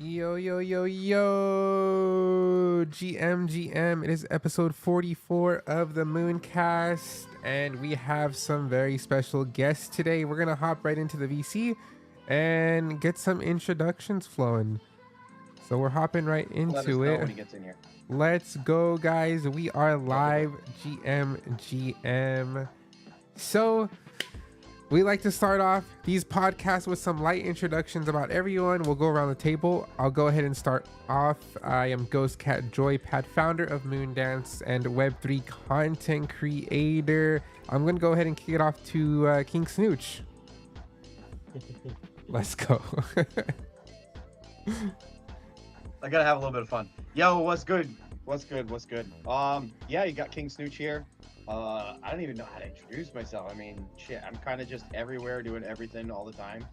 Yo, yo, yo, yo, GM. It is episode 44 of the Mooncast, and we have some very special guests today. We're going to hop right into the VC and get some introductions flowing. So we're hopping right Let us into know it. when he gets in here. Let's go, guys. We are live, GM. So we like to start off these podcasts with some light introductions about everyone. We'll go around the table. I'll go ahead and start off. I am GhostcatJoypad, founder of Moondance and Web3 content creator. I'm going to go ahead and kick it off to King Snooch. Let's go. I gotta have a little bit of fun. Yo, what's good? Yeah, you got King Snooch here. I don't even know how to introduce myself. I mean, shit, I'm kind of just everywhere doing everything all the time.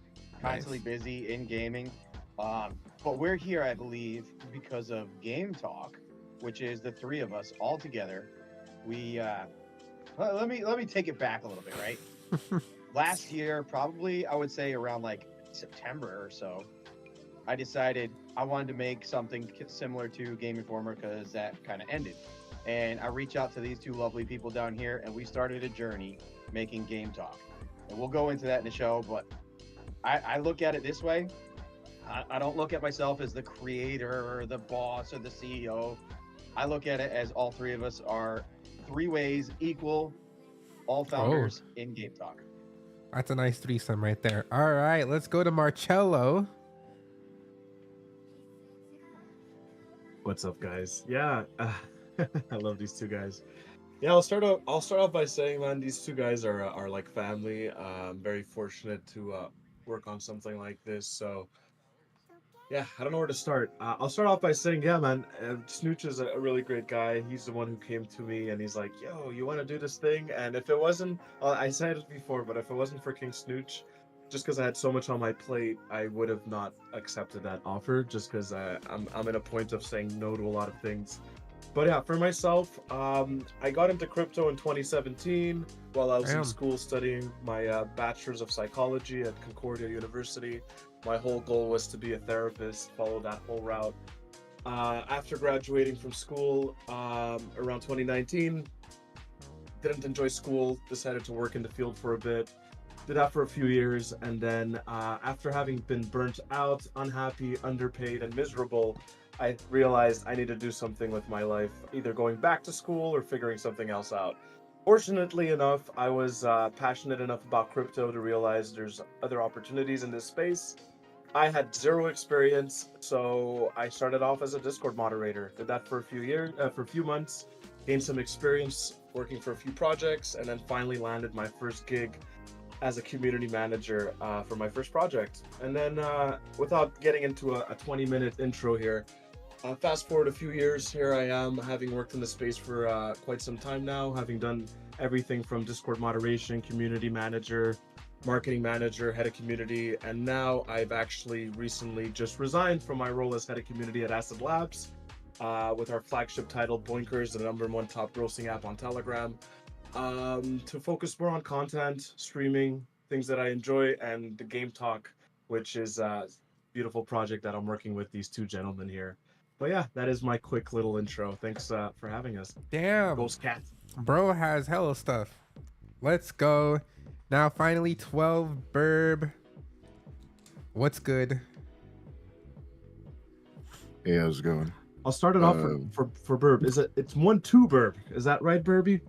Constantly busy in gaming. But we're here, I believe, because of Gam3talk, which is the three of us all together. We let me take it back a little bit, right? Last year, probably I would say around like September or so, I decided I wanted to make something similar to Game Informer because that kind of ended. And I reached out to these two lovely people down here, and we started a journey making Gam3talk. And we'll go into that in the show, but I look at it this way. I don't look at myself as the creator or the boss or the CEO. I look at it as all three of us are three ways equal, all founders in Gam3talk. That's a nice threesome right there. All right, let's go to Marcello. What's up, guys? Yeah, I love these two guys. Yeah, I'll start off by saying, man, these two guys are like family. I'm very fortunate to work on something like this. So, yeah, I don't know where to start. I'll start off by saying, yeah, man, Snooch is a really great guy. He's the one who came to me and he's like, yo, you want to do this thing? And if it wasn't, I said it before, but if it wasn't for King Snooch, just because I had so much on my plate, I would have not accepted that offer. Just because I'm in a point of saying no to a lot of things. But yeah, for myself, I got into crypto in 2017 while I was in school studying my bachelor's of psychology at Concordia University. My whole goal was to be a therapist, follow that whole route. After graduating from school around 2019, didn't enjoy school, decided to work in the field for a bit. Did that for a few years, and then after having been burnt out, unhappy, underpaid, and miserable, I realized I need to do something with my life, either going back to school or figuring something else out. Fortunately enough, I was passionate enough about crypto to realize there's other opportunities in this space. I had zero experience, so I started off as a Discord moderator. Did that for a few months, gained some experience working for a few projects, and then finally landed my first gig as a community manager for my first project. And then without getting into a 20-minute intro here, fast forward a few years, here I am, having worked in the space for quite some time now, having done everything from Discord moderation, community manager, marketing manager, head of community, and now I've actually recently just resigned from my role as head of community at Acid Labs with our flagship title, Boinkers, the #1 top grossing app on Telegram. To focus more on content, streaming, things that I enjoy, and the Gam3talk, which is a beautiful project that I'm working with these two gentlemen here. But yeah, that is my quick little intro. Thanks for having us. Damn. Ghost Cat. Bro has hella stuff. Let's go. Now, finally, 12 Burb. What's good? Hey, how's it going? I'll start it off for Burb. It's 1-2 Burb. Is that right, Burby?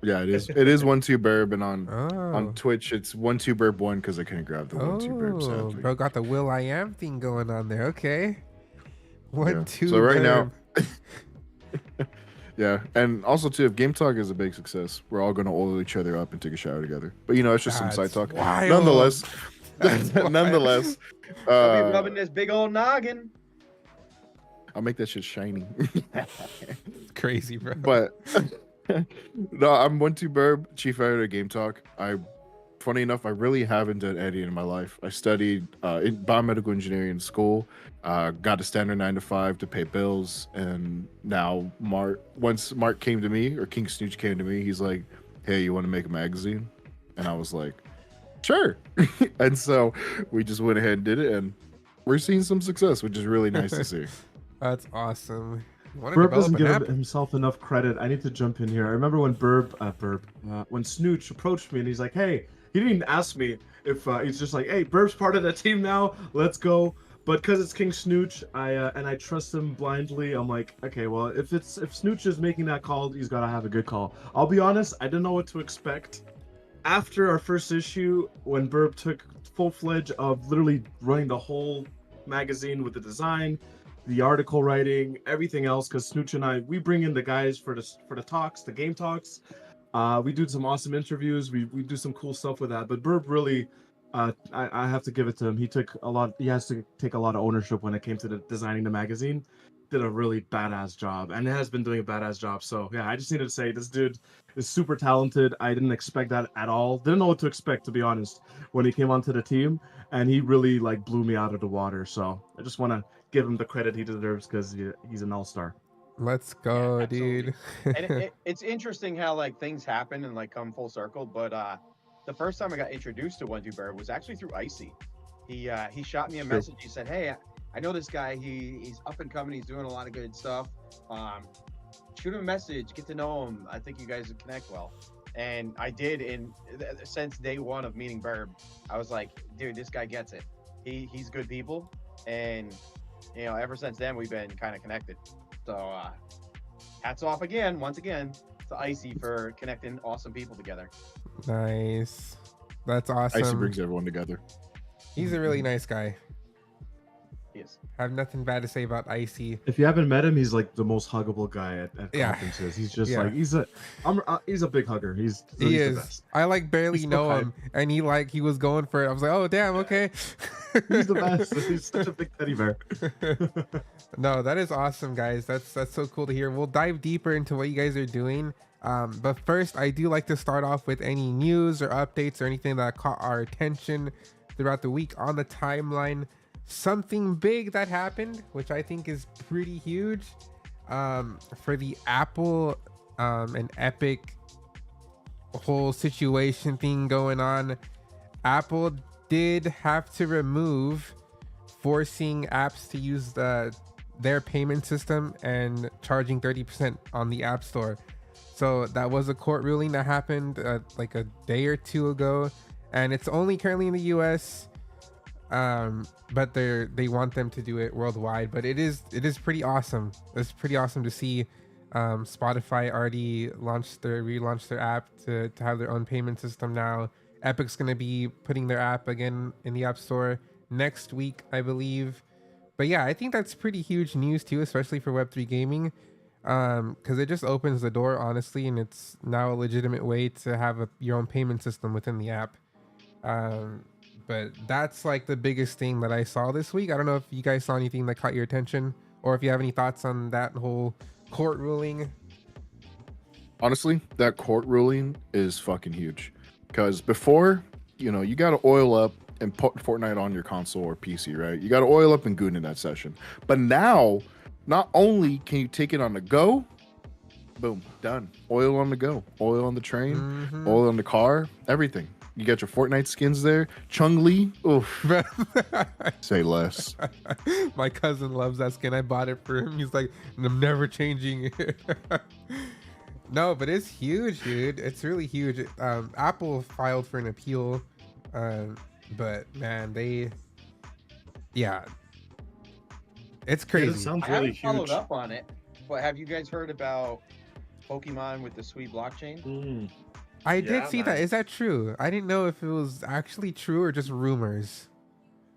Yeah, it is. It is 1-2 Burb, and on Twitch it's 1-2 Burb 1 because I couldn't grab the 1-2 Burb. Sadly. Bro got the Will I Am thing going on there. Okay. 1-2. So right now, yeah, and also too, if Gam3talk is a big success, we're all gonna oil each other up and take a shower together. But you know, it's just some side talk. Wild. Nonetheless, I'll be rubbing this big old noggin. I'll make that shit shiny. Crazy, bro. But no, I'm 1-2 Burb, chief editor of Gam3talk. Funny enough, I really haven't done editing in my life. I studied in biomedical engineering in school, got a standard 9 to 5 to pay bills, and now once Mark came to me, or King Snooch came to me, he's like, hey, you want to make a magazine? And I was like, sure. And so we just went ahead and did it, and we're seeing some success, which is really nice to see. That's awesome. You want to Burb develop doesn't an give app? himself enough credit. I need to jump in here. I remember when when Snooch approached me and he's like, "Hey," he didn't even ask me if he's just like, "Hey, Burb's part of the team now. Let's go." But because it's King Snooch, I trust him blindly. I'm like, okay, well, if Snooch is making that call, he's gotta have a good call. I'll be honest, I didn't know what to expect. After our first issue, when Burb took full-fledged of literally running the whole magazine with the design, the article writing, everything else, because Snooch and I, we bring in the guys for the talks, the game talks. We do some awesome interviews. We do some cool stuff with that. But Burb really, I have to give it to him. He has to take a lot of ownership when it came to designing the magazine. Did a really badass job and has been doing a badass job. So yeah, I just needed to say this dude is super talented. I didn't expect that at all. Didn't know what to expect, to be honest, when he came onto the team, and he really like blew me out of the water. So I just want to give him the credit he deserves because he's an all-star. Let's go, absolutely. dude. And it's interesting how like things happen and like come full circle. But the first time I got introduced to One Two Bird was actually through Icy. He shot me a message. He said, "Hey, I know this guy. He's up and coming. He's doing a lot of good stuff. Shoot him a message. Get to know him. I think you guys would connect well." And I did. And since day one of meeting Burb, I was like, "Dude, this guy gets it. He's good people." And you know, ever since then, we've been kind of connected. So hats off once again to Icy for connecting awesome people together. Nice. That's awesome. Icy brings everyone together. He's a really nice guy. Yes. I have nothing bad to say about Icy. If you haven't met him, he's like the most huggable guy at Yeah. conferences. He's just Yeah. like he's a big hugger. He's He the is. best. I like barely He's so know kind. him, and he was going for it. I was like, oh damn, okay. He's the best. He's such a big teddy bear. No, that is awesome, guys. That's so cool to hear. We'll dive deeper into what you guys are doing. But first, I do like to start off with any news or updates or anything that caught our attention throughout the week on the timeline. Something big that happened, which I think is pretty huge, for the Apple and Epic whole situation thing going on. Apple did have to remove forcing apps to use their payment system and charging 30% on the App Store. So that was a court ruling that happened like a day or two ago, and it's only currently in the US, but they want them to do it worldwide. But it is pretty awesome. It's pretty awesome to see Spotify already relaunched their app to have their own payment system now. Epic's going to be putting their app again in the App Store next week, I believe. But yeah, I think that's pretty huge news too, especially for Web3 gaming, because it just opens the door, honestly, and it's now a legitimate way to have your own payment system within the app. But that's like the biggest thing that I saw this week. I don't know if you guys saw anything that caught your attention, or if you have any thoughts on that whole court ruling. Honestly, that court ruling is fucking huge. Because before, you got to oil up and put Fortnite on your console or PC, right? You got to oil up and goon in that session. But now, not only can you take it on the go, boom, done. Oil on the go, oil on the train, oil on the car, everything. You got your Fortnite skins there. Chung-Li, oof. Say less. My cousin loves that skin. I bought it for him. He's like, I'm never changing it. No, but it's huge, dude. It's really huge. Apple filed for an appeal, but man, it's crazy. It sounds I really haven't followed huge. up on it, but have you guys heard about Pokemon with the Sui blockchain? I did see that. man. Is that true? I didn't know if it was actually true or just rumors.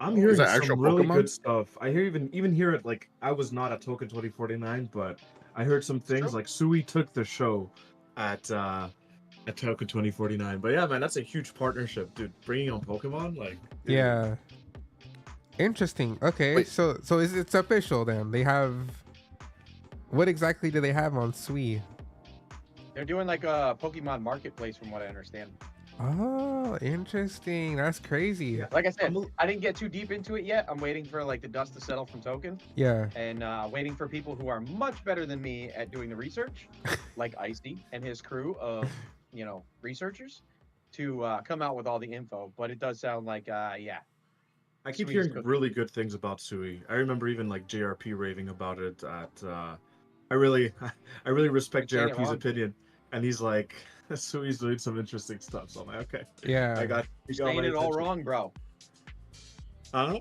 I'm hearing that some actual really Pokemon? good stuff. I hear even hear it like I was not at Token 2049, but I heard some things true. like Sui took the show at Token 2049. But yeah, man, that's a huge partnership, dude. Bringing on Pokemon, like dude. Yeah. Interesting. Okay, Wait. so it's official then. They have. What exactly do they have on Sui? They're doing like a Pokemon marketplace, from what I understand. Oh, interesting. That's crazy. Yeah. Like I said, I didn't get too deep into it yet. I'm waiting for like the dust to settle from Token, Yeah. and waiting for people who are much better than me at doing the research, like Icy and his crew of researchers, to come out with all the info. But it does sound like I keep Sui's hearing cooking. really good things about Sui. I remember even like JRP raving about it at I really I really respect Saying it JRP's wrong. opinion, and he's like Sui's doing some interesting stuff. So I'm like, okay, Yeah. you You're got my saying it all attention. wrong, bro. Huh?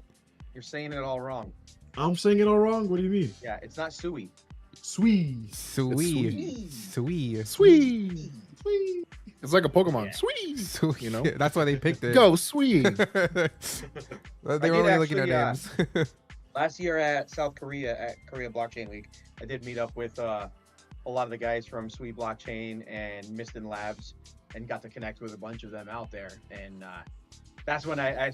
You're saying it all wrong. I'm saying it all wrong. What do you mean? Yeah, it's not Sui. Sui. It's Sweet. Sui. Sweet. Sui. Sui. It's like a Pokemon. Yeah. Sui. Sweet. You know? That's why they picked it. Go, Sui. They were did only looking at actually, names. Last year at South Korea at Korea Blockchain Week, I did meet up with a lot of the guys from Sui Blockchain and Miston Labs, and got to connect with a bunch of them out there. And that's when I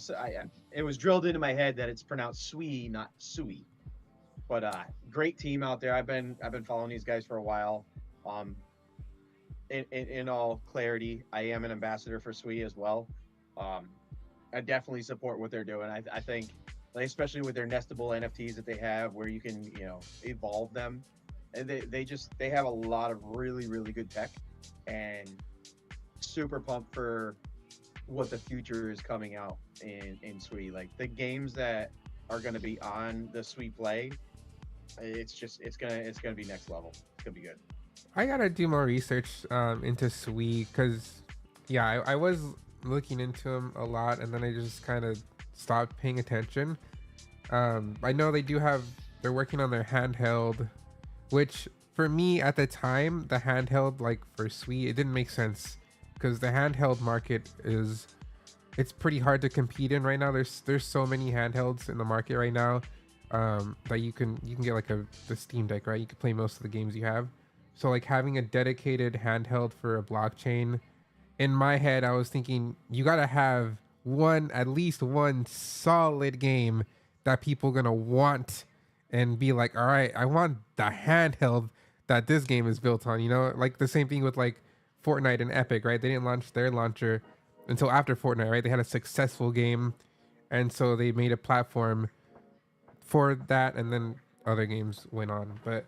it was drilled into my head that it's pronounced Sui, not Sui. But great team out there. I've been following these guys for a while. In all clarity, I am an ambassador for Sui as well. I definitely support what they're doing. I think, especially with their nestable NFTs that they have, where you can evolve them, and they have a lot of really good tech, and super pumped for what the future is coming out in Sui. Like the games that are going to be on the Sui Play, it's gonna be next level. It's gonna be good. I gotta do more research into Sui because, yeah, I was looking into them a lot, and then I just kind of stopped paying attention. I know they're working on their handheld, which for me at the time, the handheld like for Sui, it didn't make sense because the handheld market it's pretty hard to compete in right now. There's so many handhelds in the market right now that you can get like the Steam Deck, right? You can play most of the games you have. So like having a dedicated handheld for a blockchain, in my head I was thinking you gotta have at least one solid game that people gonna want and be like, all right, I want the handheld that this game is built on. Like the same thing with like Fortnite and Epic, right? They didn't launch their launcher until after Fortnite, right? They had a successful game, and so they made a platform for that, and then other games went on. But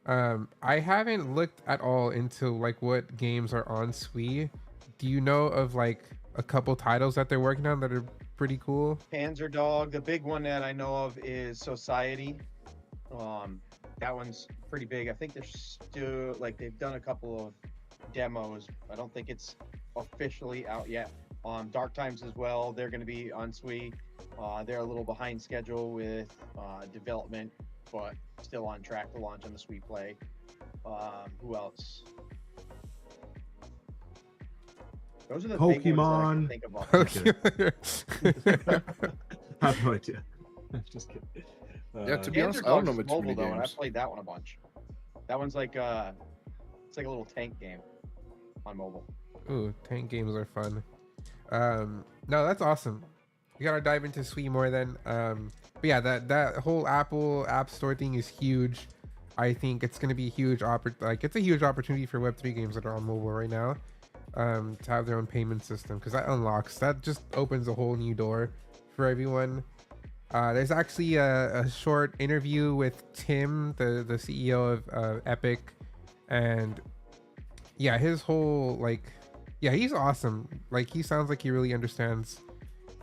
I haven't looked at all into like what games are on Sui. Do you know of like a couple titles that they're working on that are pretty cool? Panzer Dog. The big one that I know of is Society. That one's pretty big. I think they're still they've done a couple of demos. I don't think it's officially out yet. Dark Times as well. They're going to be on Sui. They're a little behind schedule with development, but still on track to launch on the Sui Play. Who else? Those are the big ones that I can think of. I have no idea. Just kidding. Yeah, to be Panzer honest, I don't know Dog's too many mobile though, and I games. played that one a bunch. That one's like it's like a little tank game on mobile. Ooh, tank games are fun. No, that's awesome. We gotta dive into Sui more then. But yeah, that whole Apple App Store thing is huge. I think it's gonna be a huge it's a huge opportunity for Web3 games that are on mobile right now. To have their own payment system, because that just opens a whole new door for everyone. There's actually a short interview with Tim, the CEO of Epic, and yeah, his whole he's awesome. Like he sounds like he really understands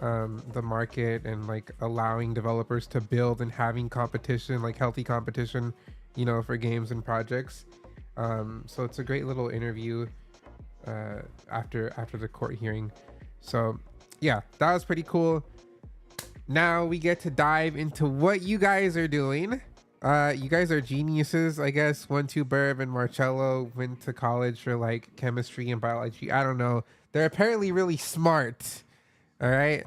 the market and like allowing developers to build and having competition, like healthy competition, for games and projects. So it's a great little interview after the court hearing. So yeah, that was pretty cool. Now we get to dive into what you guys are doing. You guys are geniuses, I guess. 1-2 and Marcello went to college for like chemistry and biology. I don't know. They're apparently really smart. All right.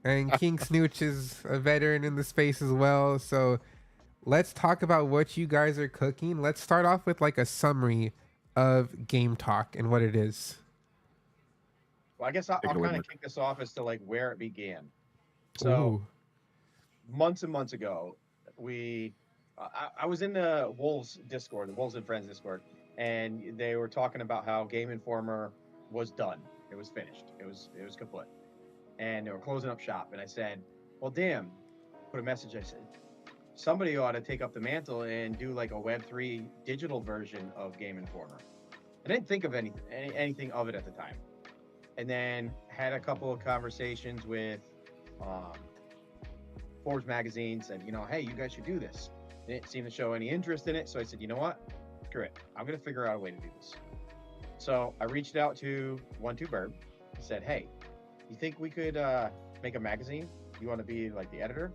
And King Snooch is a veteran in the space as well. So let's talk about what you guys are cooking. Let's start off with like a summary of Game Talk and what it is. Well, I guess I'll kind of kick this off as to like where it began. So Ooh. months and months ago, I was in the Wolves Discord, the Wolves and Friends Discord, and they were talking about how Game Informer was done. It was finished. It was kaput. And they were closing up shop. And I said, well, damn, put a message. I said, somebody ought to take up the mantle and do like a Web3 digital version of Game Informer. I didn't think of anything of it at the time. And then had a couple of conversations with Forbes magazine said, hey, you guys should do this. They didn't seem to show any interest in it. So I said, you know what? Screw it. I'm going to figure out a way to do this. So I reached out to 12Burb. I said, hey, you think we could make a magazine? You want to be like the editor?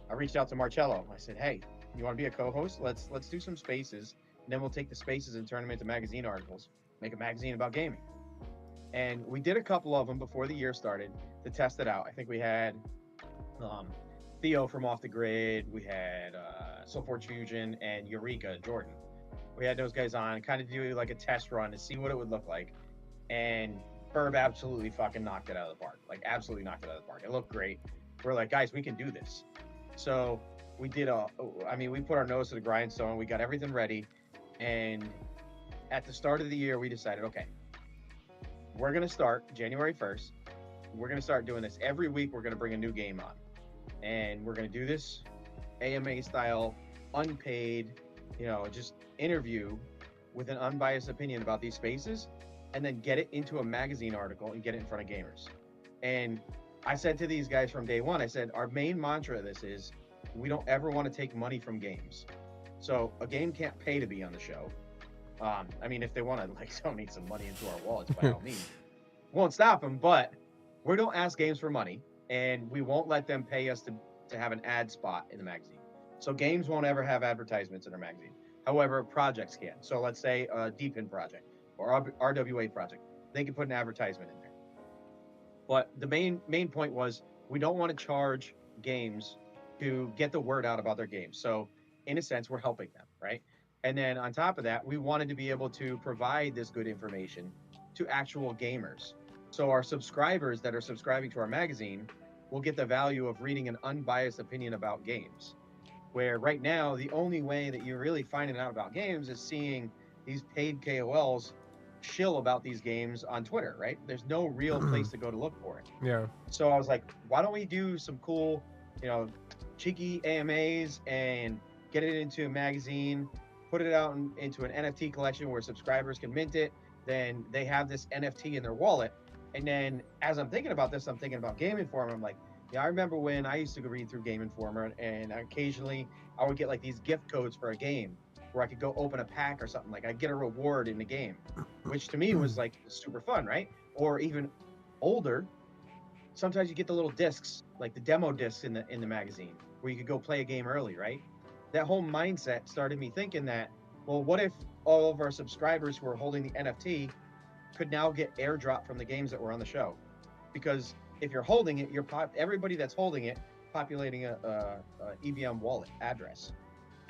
I reached out to Marcello. I said, hey, you want to be a co-host? Let's do some spaces. And then we'll take the spaces and turn them into magazine articles. Make a magazine about gaming. And we did a couple of them before the year started to test it out. I think we had Theo from Off the Grid. We had Soulforge Fusion and Eureka Jordan. We had those guys on, kind of do like a test run to see what it would look like. And Burb absolutely fucking knocked it out of the park. Like, absolutely knocked it out of the park. It looked great. We're like, guys, we can do this. So we did we put our nose to the grindstone. We got everything ready. And at the start of the year, we decided, okay, we're going to start January 1st. We're going to start doing this every week. We're going to bring a new game on. And we're going to do this AMA style, unpaid, just interview with an unbiased opinion about these spaces, and then get it into a magazine article and get it in front of gamers. And I said to these guys from day one, I said, our main mantra of this is we don't ever want to take money from games. So a game can't pay to be on the show. If they want to donate some money into our wallets, by all means, won't stop them. But we don't ask games for money, and we won't let them pay us to have an ad spot in the magazine. So games won't ever have advertisements in their magazine. However, projects can. So let's say a Deepin project or RWA project, they can put an advertisement in there. But the main point was we don't want to charge games to get the word out about their games. So in a sense, we're helping them, right? And then on top of that, we wanted to be able to provide this good information to actual gamers. So our subscribers that are subscribing to our magazine will get the value of reading an unbiased opinion about games. Where right now, the only way that you're really finding out about games is seeing these paid KOLs shill about these games on Twitter, right? There's no real place to go to look for it. Yeah. So I was like, why don't we do some cool, cheeky AMAs and get it into a magazine, put it out into an NFT collection where subscribers can mint it. Then they have this NFT in their wallet. And then as I'm thinking about this, I'm thinking about Game Informer. I'm like, yeah, I remember when I used to read through Game Informer, and occasionally I would get like these gift codes for a game where I could go open a pack or something. Like I'd get a reward in the game, which to me was like super fun, right? Or even older, sometimes you get the little discs, like the demo discs in the magazine, where you could go play a game early, right? That whole mindset started me thinking that, well, what if all of our subscribers who are holding the NFT could now get airdrop from the games that were on the show? Because if you're holding it, everybody that's holding it populating a EVM wallet address,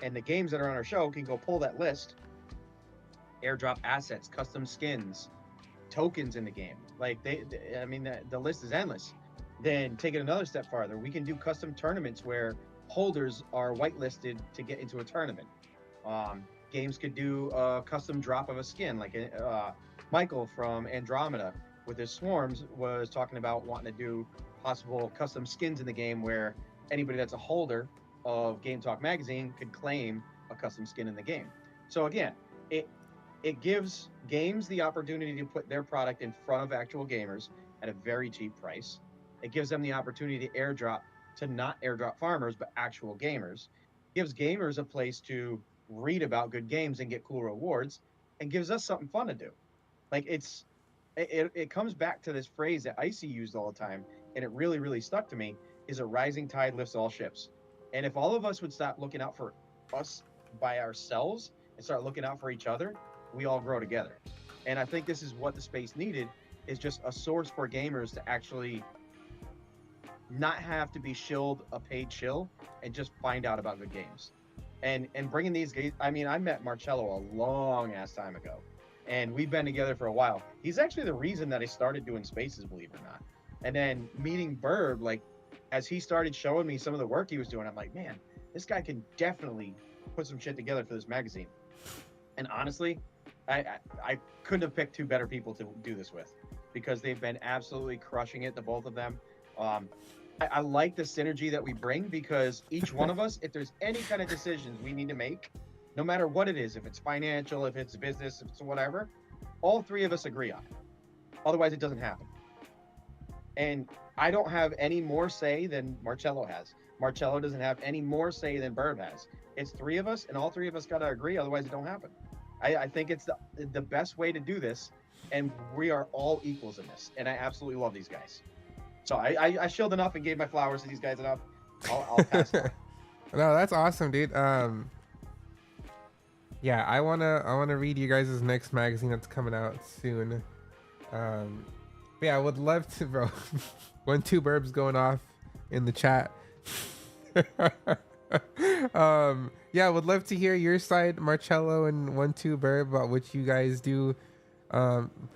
and the games that are on our show can go pull that list, airdrop assets, custom skins, tokens in the game. Like the list is endless. Then take it another step farther. We can do custom tournaments where holders are whitelisted to get into a tournament. Games could do a custom drop of a skin, like Michael from Andromeda with his Swarms was talking about wanting to do possible custom skins in the game where anybody that's a holder of Game3talk magazine could claim a custom skin in the game. So again, it gives games the opportunity to put their product in front of actual gamers at a very cheap price. It gives them the opportunity to airdrop to not airdrop farmers, but actual gamers. It gives gamers a place to read about good games and get cool rewards, and gives us something fun to do. Like it comes back to this phrase that Icy used all the time, and it really, really stuck to me, is a rising tide lifts all ships. And if all of us would stop looking out for us by ourselves and start looking out for each other, we all grow together. And I think this is what the space needed, is just a source for gamers to actually not have to be shilled a paid shill and just find out about good games. And bringing these guys, I met Marcello a long ass time ago, and we've been together for a while. He's actually the reason that I started doing spaces, believe it or not. And then meeting Burb, like as he started showing me some of the work he was doing, I'm like, man, this guy can definitely put some shit together for this magazine. And honestly, I couldn't have picked two better people to do this with, because they've been absolutely crushing it, the both of them. I like the synergy that we bring, because each one of us, if there's any kind of decisions we need to make, no matter what it is, if it's financial, if it's business, if it's whatever, all three of us agree on it. Otherwise, it doesn't happen. And I don't have any more say than Marcello has. Marcello doesn't have any more say than Burb has. It's three of us, and all three of us got to agree, otherwise it don't happen. I think it's the best way to do this, and we are all equals in this, and I absolutely love these guys. So I shilled enough and gave my flowers to these guys enough. I'll pass it on. No, that's awesome, dude. Yeah, I wanna read you guys' next magazine that's coming out soon. Yeah, I would love to, bro. 1-2 Burbs going off in the chat. Yeah, I would love to hear your side, Marcello and 1-2 Burb, about what you guys do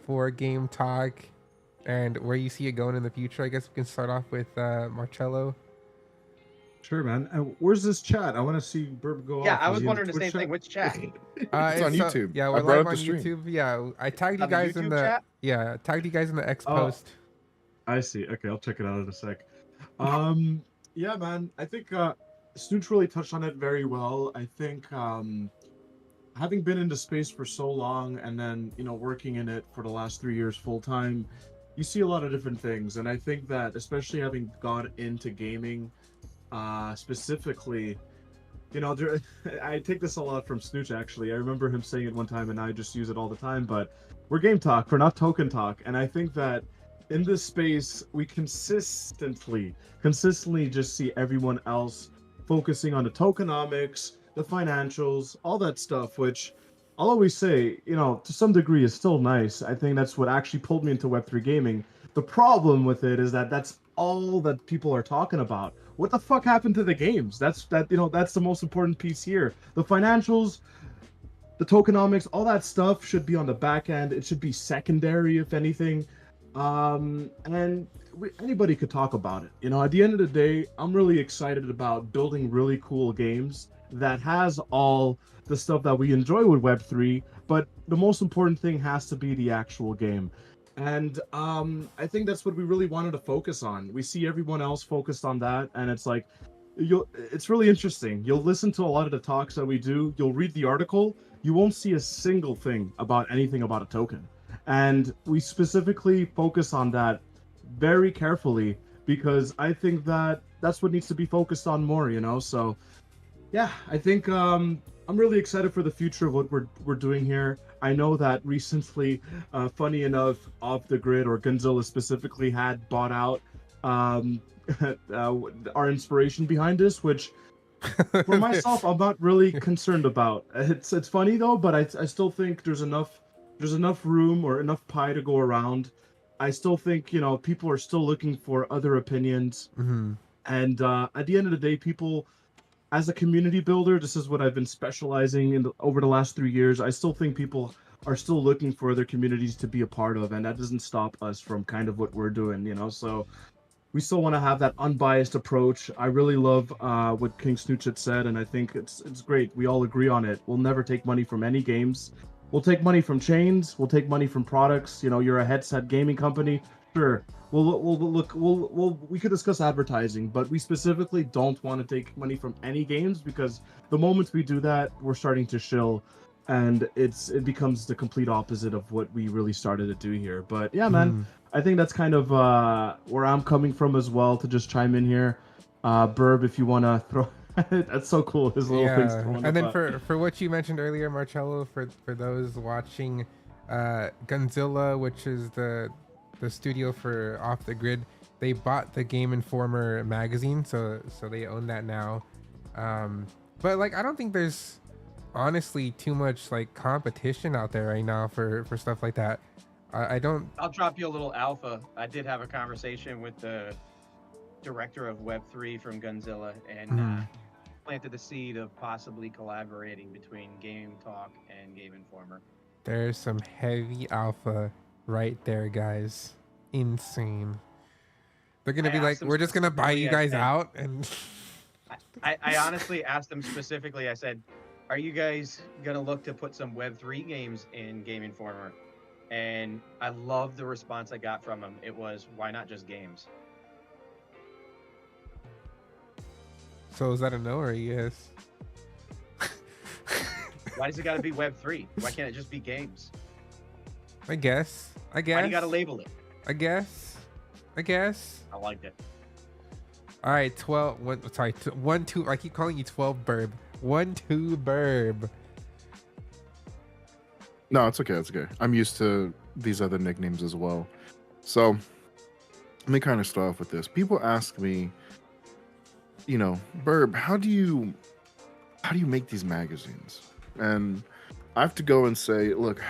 for Game Talk and where you see it going in the future. I guess we can start off with Marcello. Sure, man. Where's this chat? I want to see Burb go Yeah, off. I Is was he in wondering the Twitch same chat? thing. Which chat? It's on YouTube. Yeah, I we're brought live up on the stream. YouTube. Yeah, I tagged you On the guys in YouTube the chat? yeah, tagged you guys in the X Oh. post. I see. Okay, I'll check it out in a sec. Yeah, man. I think Snooch really touched on it very well. I think having been into space for so long and then working in it for the last 3 years full time, you see a lot of different things. And I think that especially having gone into gaming, specifically, I take this a lot from Snooch actually. I remember him saying it one time, and I just use it all the time. But we're Game Talk, we're not Token Talk, and I think that in this space we consistently just see everyone else focusing on the tokenomics, the financials, all that stuff, which I'll always say, to some degree is still nice. I think that's what actually pulled me into Web3 gaming. The problem with it is that that's all that people are talking about. What the fuck happened to the games? That's the most important piece here. The financials, the tokenomics, all that stuff should be on the back end. It should be secondary, if anything. Anybody could talk about it. At the end of the day, I'm really excited about building really cool games that has all the stuff that we enjoy with Web3, but the most important thing has to be the actual game. And I think that's what we really wanted to focus on. We see everyone else focused on that, and it's like, it's really interesting. You'll listen to a lot of the talks that we do, you'll read the article, you won't see a single thing about anything about a token. And we specifically focus on that very carefully because I think that that's what needs to be focused on more, So, yeah, I think I'm really excited for the future of what we're doing here. I know that recently, funny enough, Off the Grid or Gonzilla specifically had bought out our inspiration behind this, which for myself I'm not really concerned about. It's funny though, but I still think there's enough room or enough pie to go around. I still think people are still looking for other opinions, and at the end of the day, people, as a community builder, this is what I've been specializing in over the last 3 years. I still think people are still looking for other communities to be a part of, and that doesn't stop us from kind of what we're doing, So we still want to have that unbiased approach. I really love what King Snooch had said, and I think it's great. We all agree on it. We'll never take money from any games. We'll take money from chains. We'll take money from products. You're a headset gaming company. Sure. We could discuss advertising, but we specifically don't want to take money from any games because the moment we do that, we're starting to shill, and it becomes the complete opposite of what we really started to do here. But yeah, man, I think that's kind of where I'm coming from as well. To just chime in here, Burb, if you want to throw. That's so cool. His little things. And then for what you mentioned earlier, Marcello, for those watching, Gonzilla, which is the studio for Off the Grid, they bought the Game Informer magazine, so they own that now. But like, I don't think there's honestly too much like competition out there right now for stuff like that. I don't. I'll drop you a little alpha. I did have a conversation with the director of Web3 from Gonzilla, and planted the seed of possibly collaborating between Game Talk and Game Informer. There's some heavy alpha right there, guys. Insane. They're gonna be like, we're just gonna buy you guys out, and I honestly asked them specifically. I said, "Are you guys gonna look to put some Web3 games in Game Informer?" And I love the response I got from them. It was, "Why not just games?" So is that a no or a yes? Why does it got to be Web3? Why can't it just be games? I guess. Why do you got to label it? I guess. I liked it. All right, 1 2. I keep calling you 12 burb. 1 2 burb. No, it's okay. It's okay. I'm used to these other nicknames as well. So let me kind of start off with this. People ask me, Burb, how do you make these magazines? And I have to go and say, look,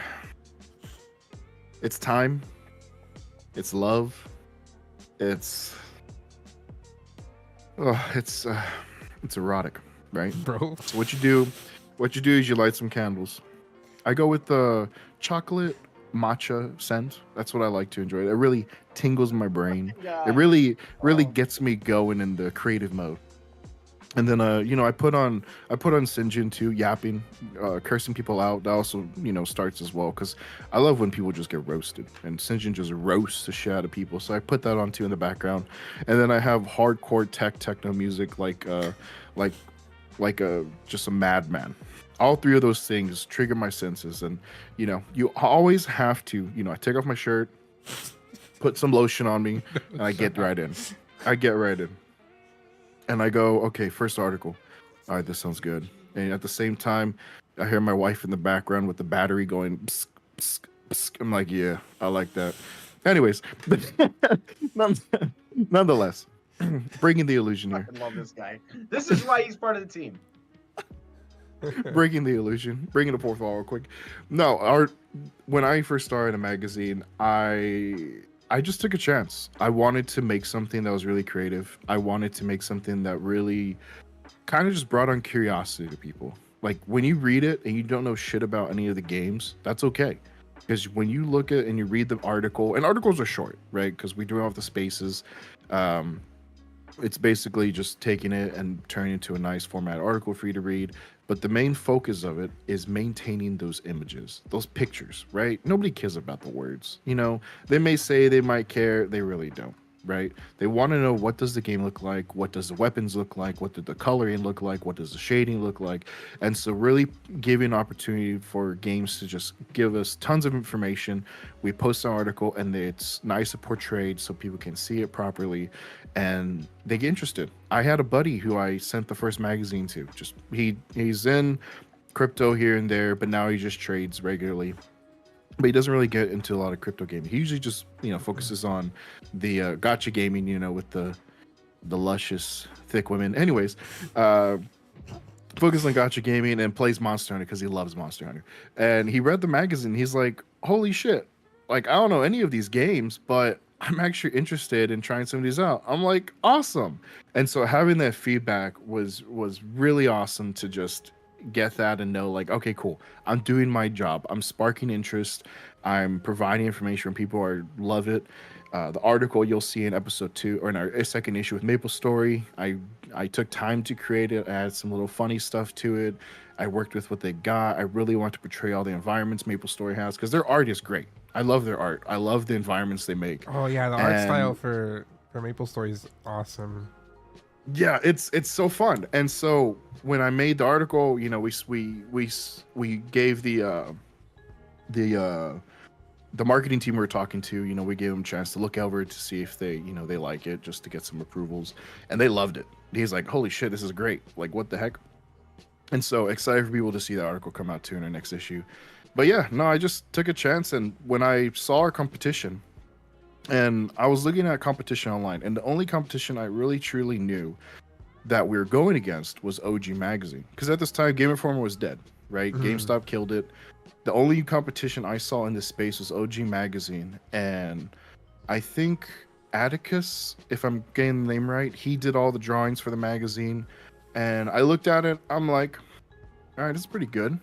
it's time, it's love, it's erotic, right? Bro. So what you do is you light some candles. I go with the chocolate matcha scent. That's what I like to enjoy. It really tingles my brain. God. It really gets me going in the creative mode. And then I put on Sinjin too, yapping, cursing people out. That also starts as well, because I love when people just get roasted, and Sinjin just roasts the shit out of people. So I put that on too in the background, and then I have hardcore techno music like just a madman. All three of those things trigger my senses, and you always have to. I take off my shirt, put some lotion on me, and I get right in. And I go, okay, first article. All right, this sounds good. And at the same time, I hear my wife in the background with the battery going, psk, psk, psk. I'm like, yeah, I like that. Anyways, nonetheless, breaking the illusion here. I love this guy. This is why he's part of the team. Breaking the illusion, bringing the fourth wall real quick. No, when I first started a magazine, I just took a chance. I wanted to make something that was really creative. I wanted to make something that really kind of just brought on curiosity to people. Like when you read it and you don't know shit about any of the games, that's okay. Because when you look at and you read the article, and articles are short, right? Because we do have the spaces. It's basically just taking it and turning it into a nice format article for you to read. But the main focus of it is maintaining those images, those pictures, right? Nobody cares about the words. They may say they might care. They really don't, right? They want to know, what does the game look like? What does the weapons look like? What did the coloring look like? What does the shading look like? And so really giving an opportunity for games to just give us tons of information. We post an article and it's nice and portrayed so people can see it properly and they get interested. I had a buddy who I sent the first magazine to. Just he's in crypto here and there, but now he just trades regularly. But he doesn't really get into a lot of crypto gaming. He usually just focuses on the gacha gaming, with the luscious thick women. Anyways, focus on gacha gaming and plays Monster Hunter because he loves Monster Hunter. And he read the magazine. He's like, holy shit! Like, I don't know any of these games, but I'm actually interested in trying some of these out. I'm like, awesome. And so having that feedback was really awesome to just get that and know, like, okay, cool. I'm doing my job. I'm sparking interest. I'm providing information when people love it. The article you'll see in episode 2 or in our second issue with Maple Story, I took time to create it. I added some little funny stuff to it. I worked with what they got. I really want to portray all the environments Maple Story has because their art is great. I love their art. I love the environments they make. Oh yeah, the art style for Maple Story is awesome. Yeah, it's so fun. And so when I made the article, we gave the marketing team we were talking to, we gave them a chance to look over it to see if they like it, just to get some approvals, and they loved it. He's like, holy shit, this is great. Like, what the heck? And so excited for people to see that article come out too in our next issue. But yeah, no, I just took a chance, and when I saw our competition, and I was looking at competition online, and the only competition I really truly knew that we were going against was OG Magazine, because at this time Game Informer was dead, right? GameStop killed it. The only competition I saw in this space was OG Magazine, and I think Atticus, if I'm getting the name right, he did all the drawings for the magazine. And I looked at it, I'm like, all right, this is pretty good.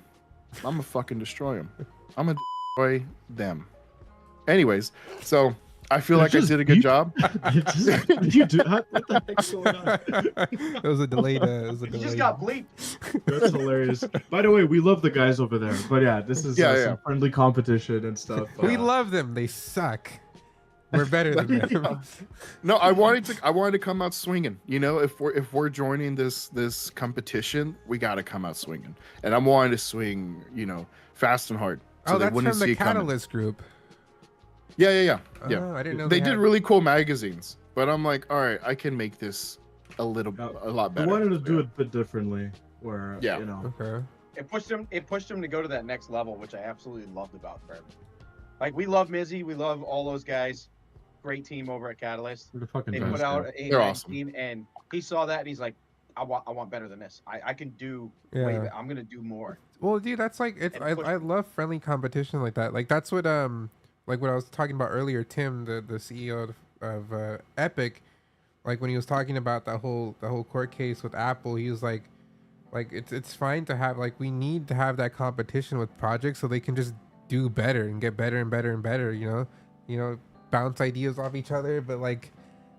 I'm gonna fucking destroy them. I'm gonna destroy them. Anyways, so I feel like I did a good job. You do? What the heck's going on? It was a delayed. You just got bleeped. That's hilarious. By the way, we love the guys over there. But yeah, this is some friendly competition and stuff. We love them. They suck. We're better than them. No, I wanted to come out swinging. If we're joining this competition, we got to come out swinging. And I'm wanting to swing, fast and hard. So that's from the Catalyst group. Yeah. Oh, I didn't know they did really cool magazines. But I'm like, all right, I can make this a little, Yeah. a lot They better. wanted to So, do yeah. it a bit differently, where Yeah. you know, Okay. It pushed him to go to that next level, which I absolutely loved about Fred. Like we love Mizzy, we love all those guys. Great team over at Catalyst. they're the fucking They best. put out Yeah. a They're nice awesome. team, and he saw that, and he's like, I want better than this. I can do way Yeah. better. I'm gonna do more. Well, dude, that's like it's. And I love friendly competition like that. Like that's what like what I was talking about earlier. Tim, the CEO of Epic, like when he was talking about the whole court case with Apple, he was like it's fine to have, like, we need to have that competition with projects so they can just do better and get better and better and better. You know, bounce ideas off each other, but like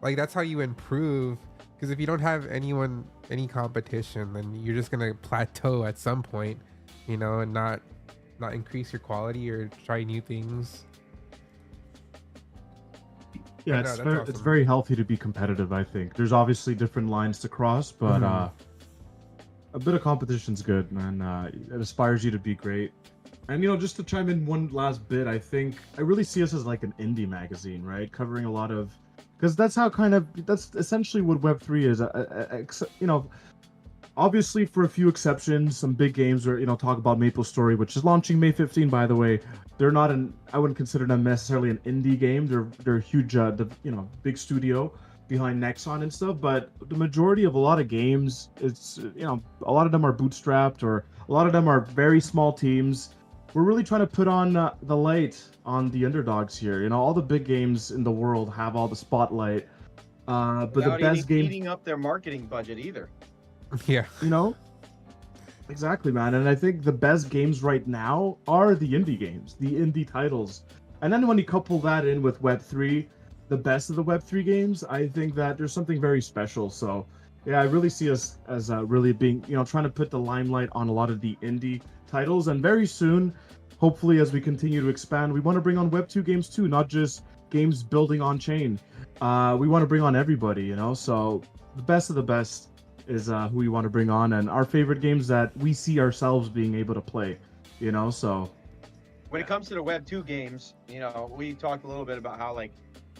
that's how you improve. Because if you don't have any competition, then you're just gonna plateau at some point, and not increase your quality or try new things. Yeah, No, it's that's very, it's awesome. very healthy to be competitive. I think there's obviously different lines to cross, but Mhm. a bit of competition's good, and it inspires you to be great. And just to chime in one last bit, I think I really see us as like an indie magazine, right? Covering a lot of, because that's essentially what Web3 is. Obviously for a few exceptions, some big games are, talk about MapleStory, which is launching May 15, by the way. They're not I wouldn't consider them necessarily an indie game. They're a huge, big studio behind Nexon and stuff. But the majority of a lot of games, it's, a lot of them are bootstrapped, or a lot of them are very small teams. We're really trying to put on the light on the underdogs here. All the big games in the world have all the spotlight. But the Without best games, eating up their marketing budget either. Yeah. Exactly, man. And I think the best games right now are the indie games, the indie titles. And then when you couple that in with Web3, the best of the Web3 games, I think that there's something very special. So, yeah, I really see us as really being, trying to put the limelight on a lot of the indie titles. And very soon, hopefully, as we continue to expand, we want to bring on Web2 games too, not just games building on chain. We want to bring on everybody, So, the best of the best is who we want to bring on, and our favorite games that we see ourselves being able to play, so When it comes to the Web 2 games, we talked a little bit about how like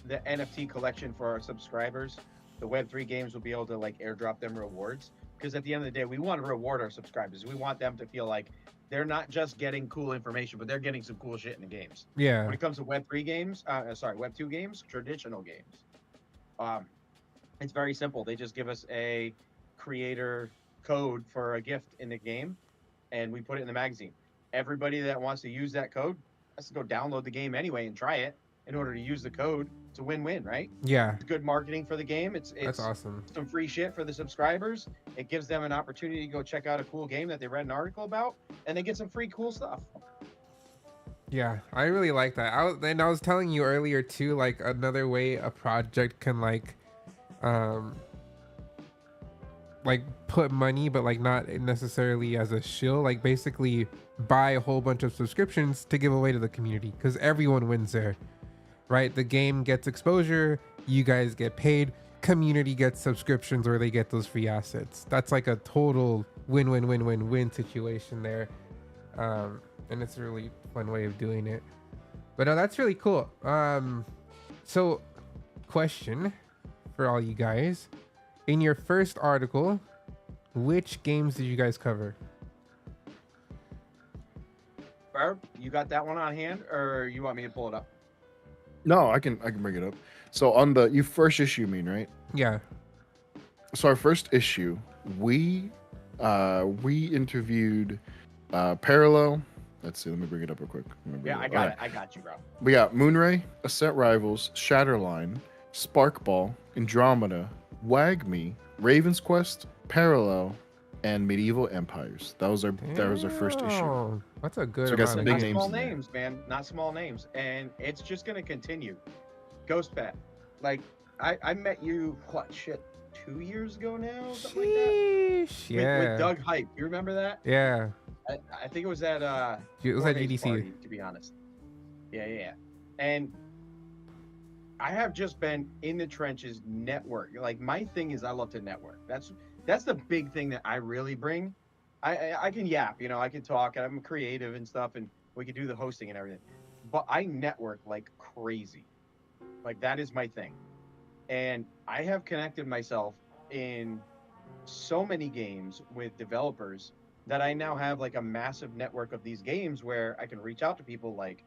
the NFT collection for our subscribers, the Web 3 games will be able to like airdrop them rewards, because at the end of the day, we want to reward our subscribers. We want them to feel like they're not just getting cool information, but they're getting some cool shit in the games. Yeah. When it comes to Web 3 games, Web 2 games, traditional games, it's very simple. They just give us a creator code for a gift in the game, and we put it in the magazine. Everybody that wants to use that code has to go download the game anyway and try it in order to use the code. It's a win-win, right? Yeah. It's good marketing for the game. It's That's awesome. some free shit for the subscribers. It gives them an opportunity to go check out a cool game that they read an article about, and they get some free cool stuff. Yeah, I really like that. I was telling you earlier too, like another way a project can like put money, but like not necessarily as a shill, like basically buy a whole bunch of subscriptions to give away to the community, because everyone wins there, right? The game gets exposure, you guys get paid, community gets subscriptions, or they get those free assets. That's like a total win-win-win-win-win situation there. And it's a really fun way of doing it. But that's really cool. So question for all you guys: in your first article, which games did you guys cover? Barb, you got that one on hand, or you want me to pull it up? No, I can bring it up. So on the first issue, you mean, right? Yeah. So our first issue, we interviewed Parallel. Let's see, let me bring it up real quick. Yeah, I got it. I got you, bro. We got Moonray, Ascent Rivals, Shatterline, Sparkball, Andromeda, WagMe, Raven's Quest, Parallel, and Medieval Empires. That was our first issue. Damn, that's a good So we got amount some of big Not games. names small in there. names, man. Not small names, and it's just gonna continue. GhostcatJoypad, like I met you 2 years ago now, something like that. Sheesh, yeah. With Doug Hype, you remember that? Yeah. I think it was at It was at Gourmet's GDC. party, to be honest. Yeah. And I have just been in the trenches, network. Like my thing is, I love to network. That's the big thing that I really bring. I can yap, I can talk, and I'm creative and stuff, and we can do the hosting and everything. But I network like crazy. Like that is my thing. And I have connected myself in so many games with developers that I now have like a massive network of these games where I can reach out to people like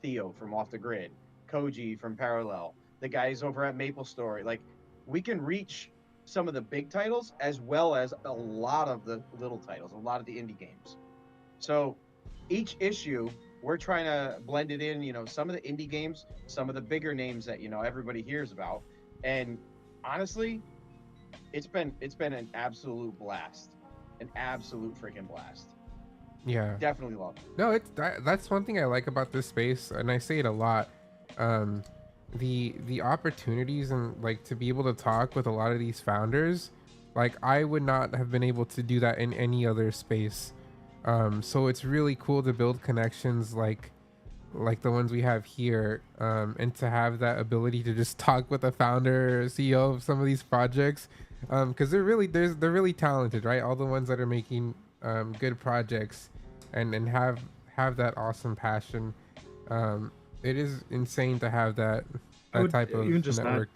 Theo from Off the Grid, Koji from Parallel, the guys over at Maple Story. Like, we can reach some of the big titles as well as a lot of the little titles, a lot of the indie games. So each issue, we're trying to blend it in, some of the indie games, some of the bigger names that, everybody hears about. And honestly, it's been an absolute blast. An absolute freaking blast. Yeah. Definitely love it. No, that's one thing I like about this space, and I say it a lot. The opportunities and like to be able to talk with a lot of these founders, like I would not have been able to do that in any other space. So it's really cool to build connections like the ones we have here, and to have that ability to just talk with the founder, CEO of some of these projects, because they're really talented, right? All the ones that are making good projects and have that awesome passion. It is insane to have that type of even just network.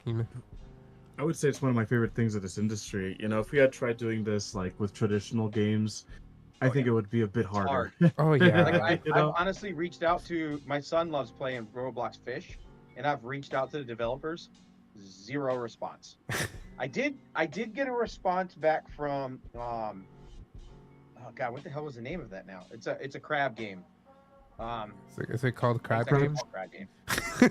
I would say it's one of my favorite things of this industry. If we had tried doing this like with traditional games, I think it would be a bit harder. Oh yeah. Like I've honestly reached out to my son loves playing Roblox Fish, and I've reached out to the developers, zero response. I did get a response back from oh god, what the hell was the name of that now? It's a crab game. Is it called Crab it's Game? called Crab Game.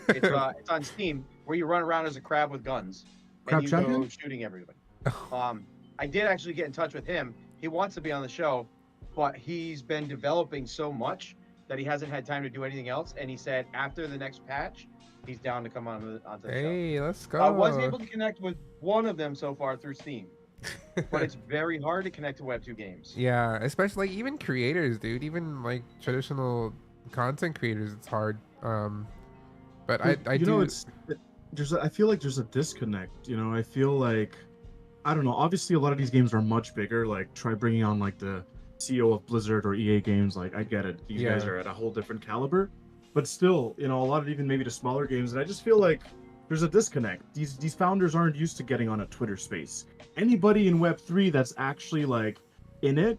It's on Steam where you run around as a crab with guns and you go shooting everybody. I did actually get in touch with him. He wants to be on the show, but he's been developing so much that he hasn't had time to do anything else. And he said after the next patch, he's down to come onto the show. Hey, let's go. I was able to connect with one of them so far through Steam, but it's very hard to connect to Web2 games. Yeah, especially like even creators, dude. Even like traditional content creators, it's hard. But I do. I feel like there's a disconnect. I feel like, I don't know. Obviously, a lot of these games are much bigger. Like, try bringing on like the CEO of Blizzard or EA Games. Like, I get it. These guys are at a whole different caliber. But still, a lot of even maybe the smaller games. And I just feel like there's a disconnect. These founders aren't used to getting on a Twitter space. Anybody in Web3 that's actually like in it,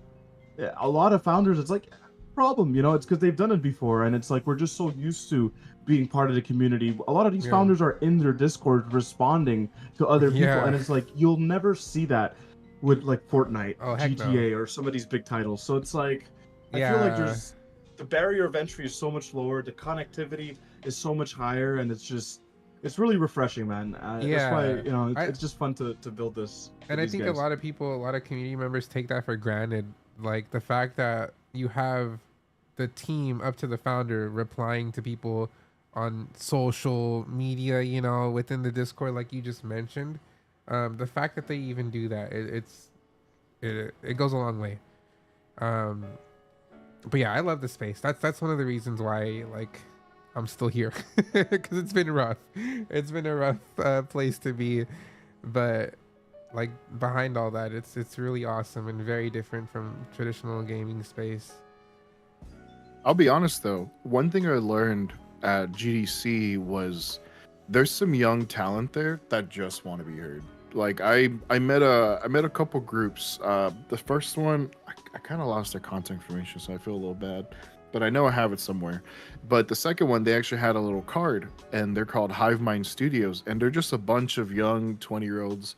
a lot of founders, it's like problem. It's because they've done it before, and it's like we're just so used to being part of the community. A lot of these founders are in their Discord responding to other people, and it's like you'll never see that with like Fortnite, GTA, or some of these big titles. So it's like I feel like there's the barrier of entry is so much lower, the connectivity is so much higher, and it's really refreshing, man. That's why it's just fun to build this. And I think a lot of community members take that for granted, like the fact that you have the team up to the founder replying to people on social media, within the Discord, like you just mentioned. The fact that they even do that, it goes a long way. But yeah, I love the space. That's one of the reasons why like I'm still here, because it's been rough. It's been a rough place to be, but like behind all that, it's really awesome and very different from traditional gaming space. I'll be honest though, one thing I learned at GDC was there's some young talent there that just want to be heard. Like I met a couple groups. The first one, I kind of lost their contact information, so I feel a little bad, but I know I have it somewhere. But the second one, they actually had a little card, and they're called Hive Mind Studios, and they're just a bunch of young 20-year-olds,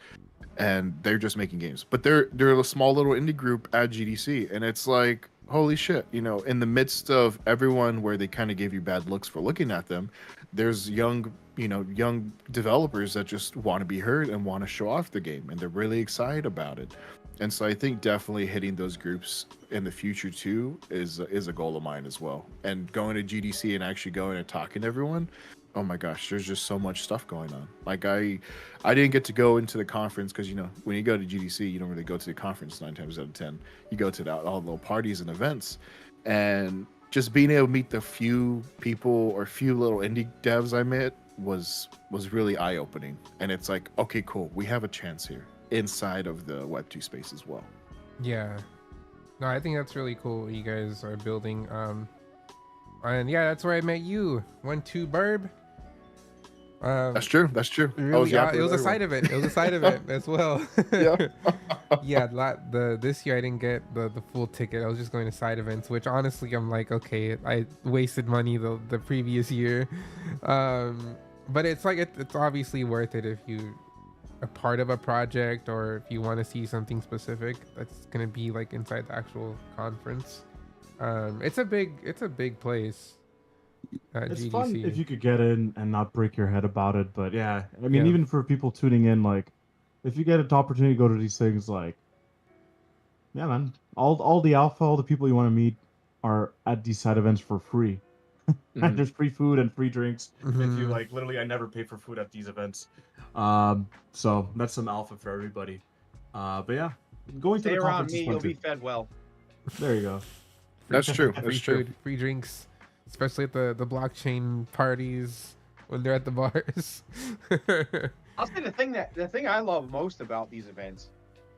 and they're just making games. But they're a small little indie group at GDC, and it's like, holy shit, in the midst of everyone where they kind of give you bad looks for looking at them, there's young developers that just want to be heard and want to show off the game, and they're really excited about it. And so I think definitely hitting those groups in the future too is a goal of mine as well. And going to GDC and actually going and talking to everyone, oh my gosh, there's just so much stuff going on. Like I didn't get to go into the conference because when you go to GDC, you don't really go to the conference 9 times out of 10. You go to all the little parties and events, and just being able to meet the few people or few little indie devs I met was really eye-opening. And it's like, okay, cool, we have a chance here inside of the Web2 space as well. Yeah, no, I think that's really cool what you guys are building. And yeah, that's where I met you. 1-2 Burb. That's true. That's true. I was Really, yapping it was with a side everyone. event. It was a side event as well. Yeah. Yeah, this year I didn't get the full ticket. I was just going to side events, which honestly I'm like, okay, I wasted money the previous year. But it's like it's obviously worth it if you a part of a project or if you want to see something specific that's gonna be like inside the actual conference. It's a big place. It's GDC. fun if you could get in and not break your head about it. But yeah, I mean, Yeah. even for people tuning in, like, if you get an opportunity to go to these things, like, yeah, man, all the alpha, all the people you want to meet are at these side events for free. Mhm. There's free food and free drinks. If you Mhm. like, literally, I never pay for food at these events. So that's some alpha for everybody. But yeah, going to Stay the around conference me, is fun you'll too. be fed well. There you go. That's true. Free That's true. food, free drinks, especially at the blockchain parties when they're at the bars. I'll say the thing I love most about these events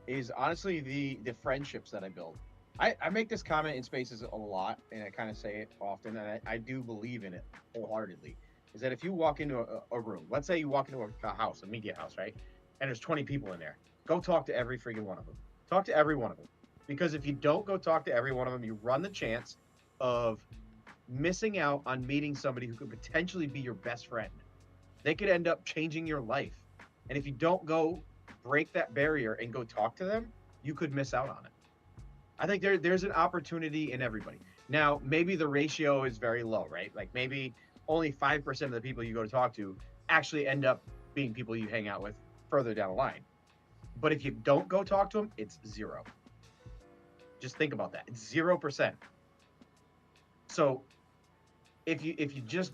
is honestly the friendships that I build. I make this comment in spaces a lot, and I kind of say it often, and I do believe in it wholeheartedly. Is that if you walk into a room, let's say you walk into a house, a media house, right, and there's 20 people in there, go talk to every freaking one of them. Talk to every one of them, because if you don't go talk to every one of them, you run the chance of missing out on meeting somebody who could potentially be your best friend. They could end up changing your life, and if you don't go break that barrier and go talk to them, you could miss out on it. I think there's an opportunity in everybody. Now, maybe the ratio is very low, right? Like maybe only 5% of the people you go to talk to actually end up being people you hang out with further down the line. But if you don't go talk to them, it's zero. Just think about that. It's 0%. So if you just,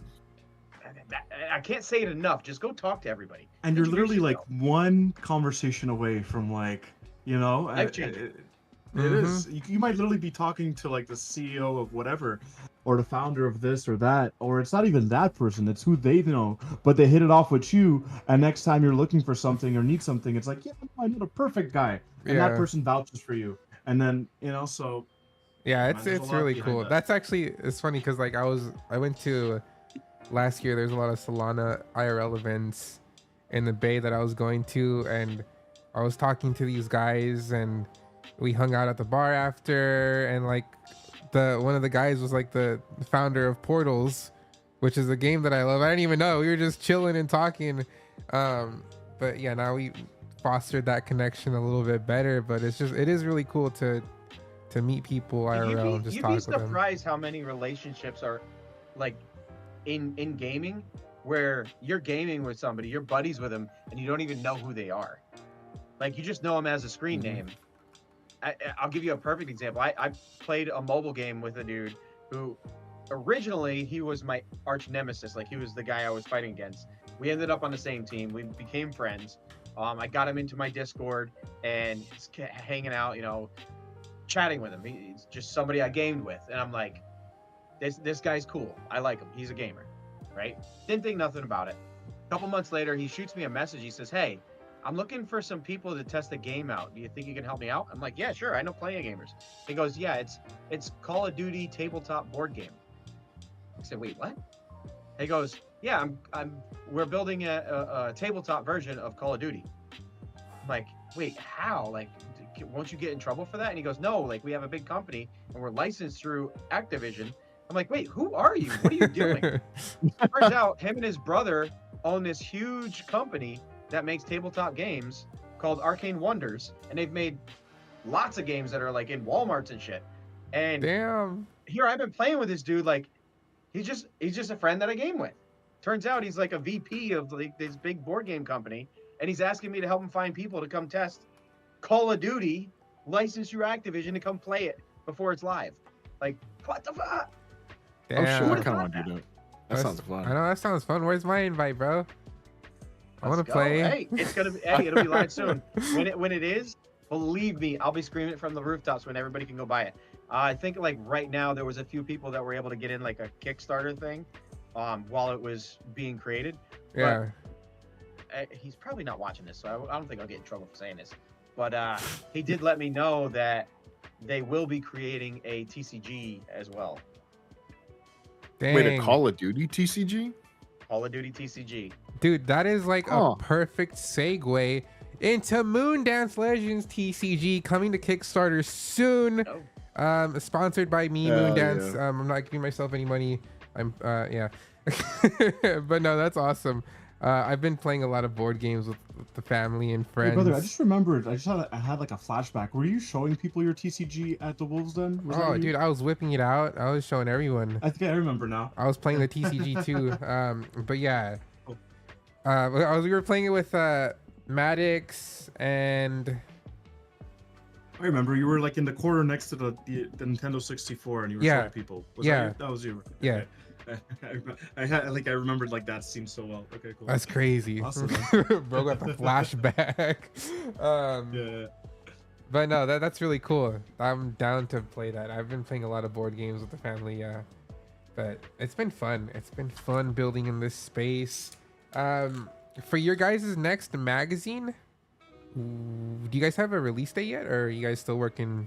I can't say it enough. Just go talk to everybody. And you're Introduce literally like yourself. one conversation away from like, Life-changing. It is. You might literally be talking to like the CEO of whatever, or the founder of this or that, or it's not even that person. It's who they know, but they hit it off with you. And next time you're looking for something or need something, it's like, yeah, I know the perfect guy, and that Yeah. person vouches for you. And then so Yeah, man, there's a it's lot really behind cool. that. That's actually it's funny because like I went to last year. There's a lot of Solana IRL events in the Bay that I was going to, and I was talking to these guys, and we hung out at the bar after, and like one of the guys was like the founder of Portals, which is a game that I love. I didn't even know. We were just chilling and talking. But yeah, now we fostered that connection a little bit better. But it is really cool to meet people IRL and just You'd talk be with them. surprised how many relationships are like in gaming where you're gaming with somebody, you're buddies with them, and you don't even know who they are. Like you just know them as a screen name. I'll give you a perfect example. I played a mobile game with a dude who originally he was my arch nemesis. Like he was the guy I was fighting against. We ended up on the same team. We became friends. I got him into my Discord and he's hanging out, chatting with him. He's just somebody I gamed with. And I'm like, this guy's cool. I like him. He's a gamer, right? Didn't think nothing about it. A couple months later, he shoots me a message. He says, hey, I'm looking for some people to test the game out. Do you think you can help me out? I'm like, yeah, sure. I know plenty of gamers. He goes, yeah, it's Call of Duty tabletop board game. I said, wait, what? He goes, yeah, we're building a tabletop version of Call of Duty. I'm like, wait, how? Like, won't you get in trouble for that? And he goes, no, like we have a big company and we're licensed through Activision. I'm like, wait, who are you? What are you doing? Turns out him and his brother own this huge company that makes tabletop games called Arcane Wonders, and they've made lots of games that are like in Walmarts and shit. And Damn. here I've been playing with this dude, like he's just a friend that I game with. Turns out he's like a VP of like this big board game company, and he's asking me to help him find people to come test Call of Duty licensed through Activision to come play it before it's live. Like, what the fuck? Oh Damn. shit! I Would've kind of thought want to do that. That That's- sounds fun. I know that sounds fun. Where's my invite, bro? I want Let's to go. play. Hey, it's gonna be. Hey, it'll be live soon. When it is, believe me, I'll be screaming it from the rooftops when everybody can go buy it. I think like right now there was a few people that were able to get in like a Kickstarter thing, while it was being created. Yeah. He's probably not watching this, so I don't think I'll get in trouble for saying this. But he did let me know that they will be creating a TCG as well. Dang. Wait, a Call of Duty TCG? Call of Duty TCG. Dude, that is like Huh. a perfect segue into Moondance Legends TCG coming to Kickstarter soon. Oh. Sponsored by me, Hell Moondance. yeah. I'm not giving myself any money. Yeah. But no, that's awesome. I've been playing a lot of board games with the family and Hey, friends. brother, I just remembered. I had like a flashback. Were you showing people your TCG at the Wolves Den? Was that Oh, you? dude, I was whipping it out. I was showing everyone. I think I remember now. I was playing the TCG too. But yeah, Cool. we were playing it with Maddox and I remember you were like in the corner next to the Nintendo 64, and you were Yeah. showing people. Was Yeah. that you? That was you. Yeah. Okay. I remembered like that scene so well. Okay, cool. that's crazy. Awesome, Bro got the flashback. Yeah. But no, that's really cool. I'm down to play that. I've been playing a lot of board games with the family, yeah. But it's been fun. It's been fun building in this space. For your guys' next magazine, do you guys have a release date yet, or are you guys still working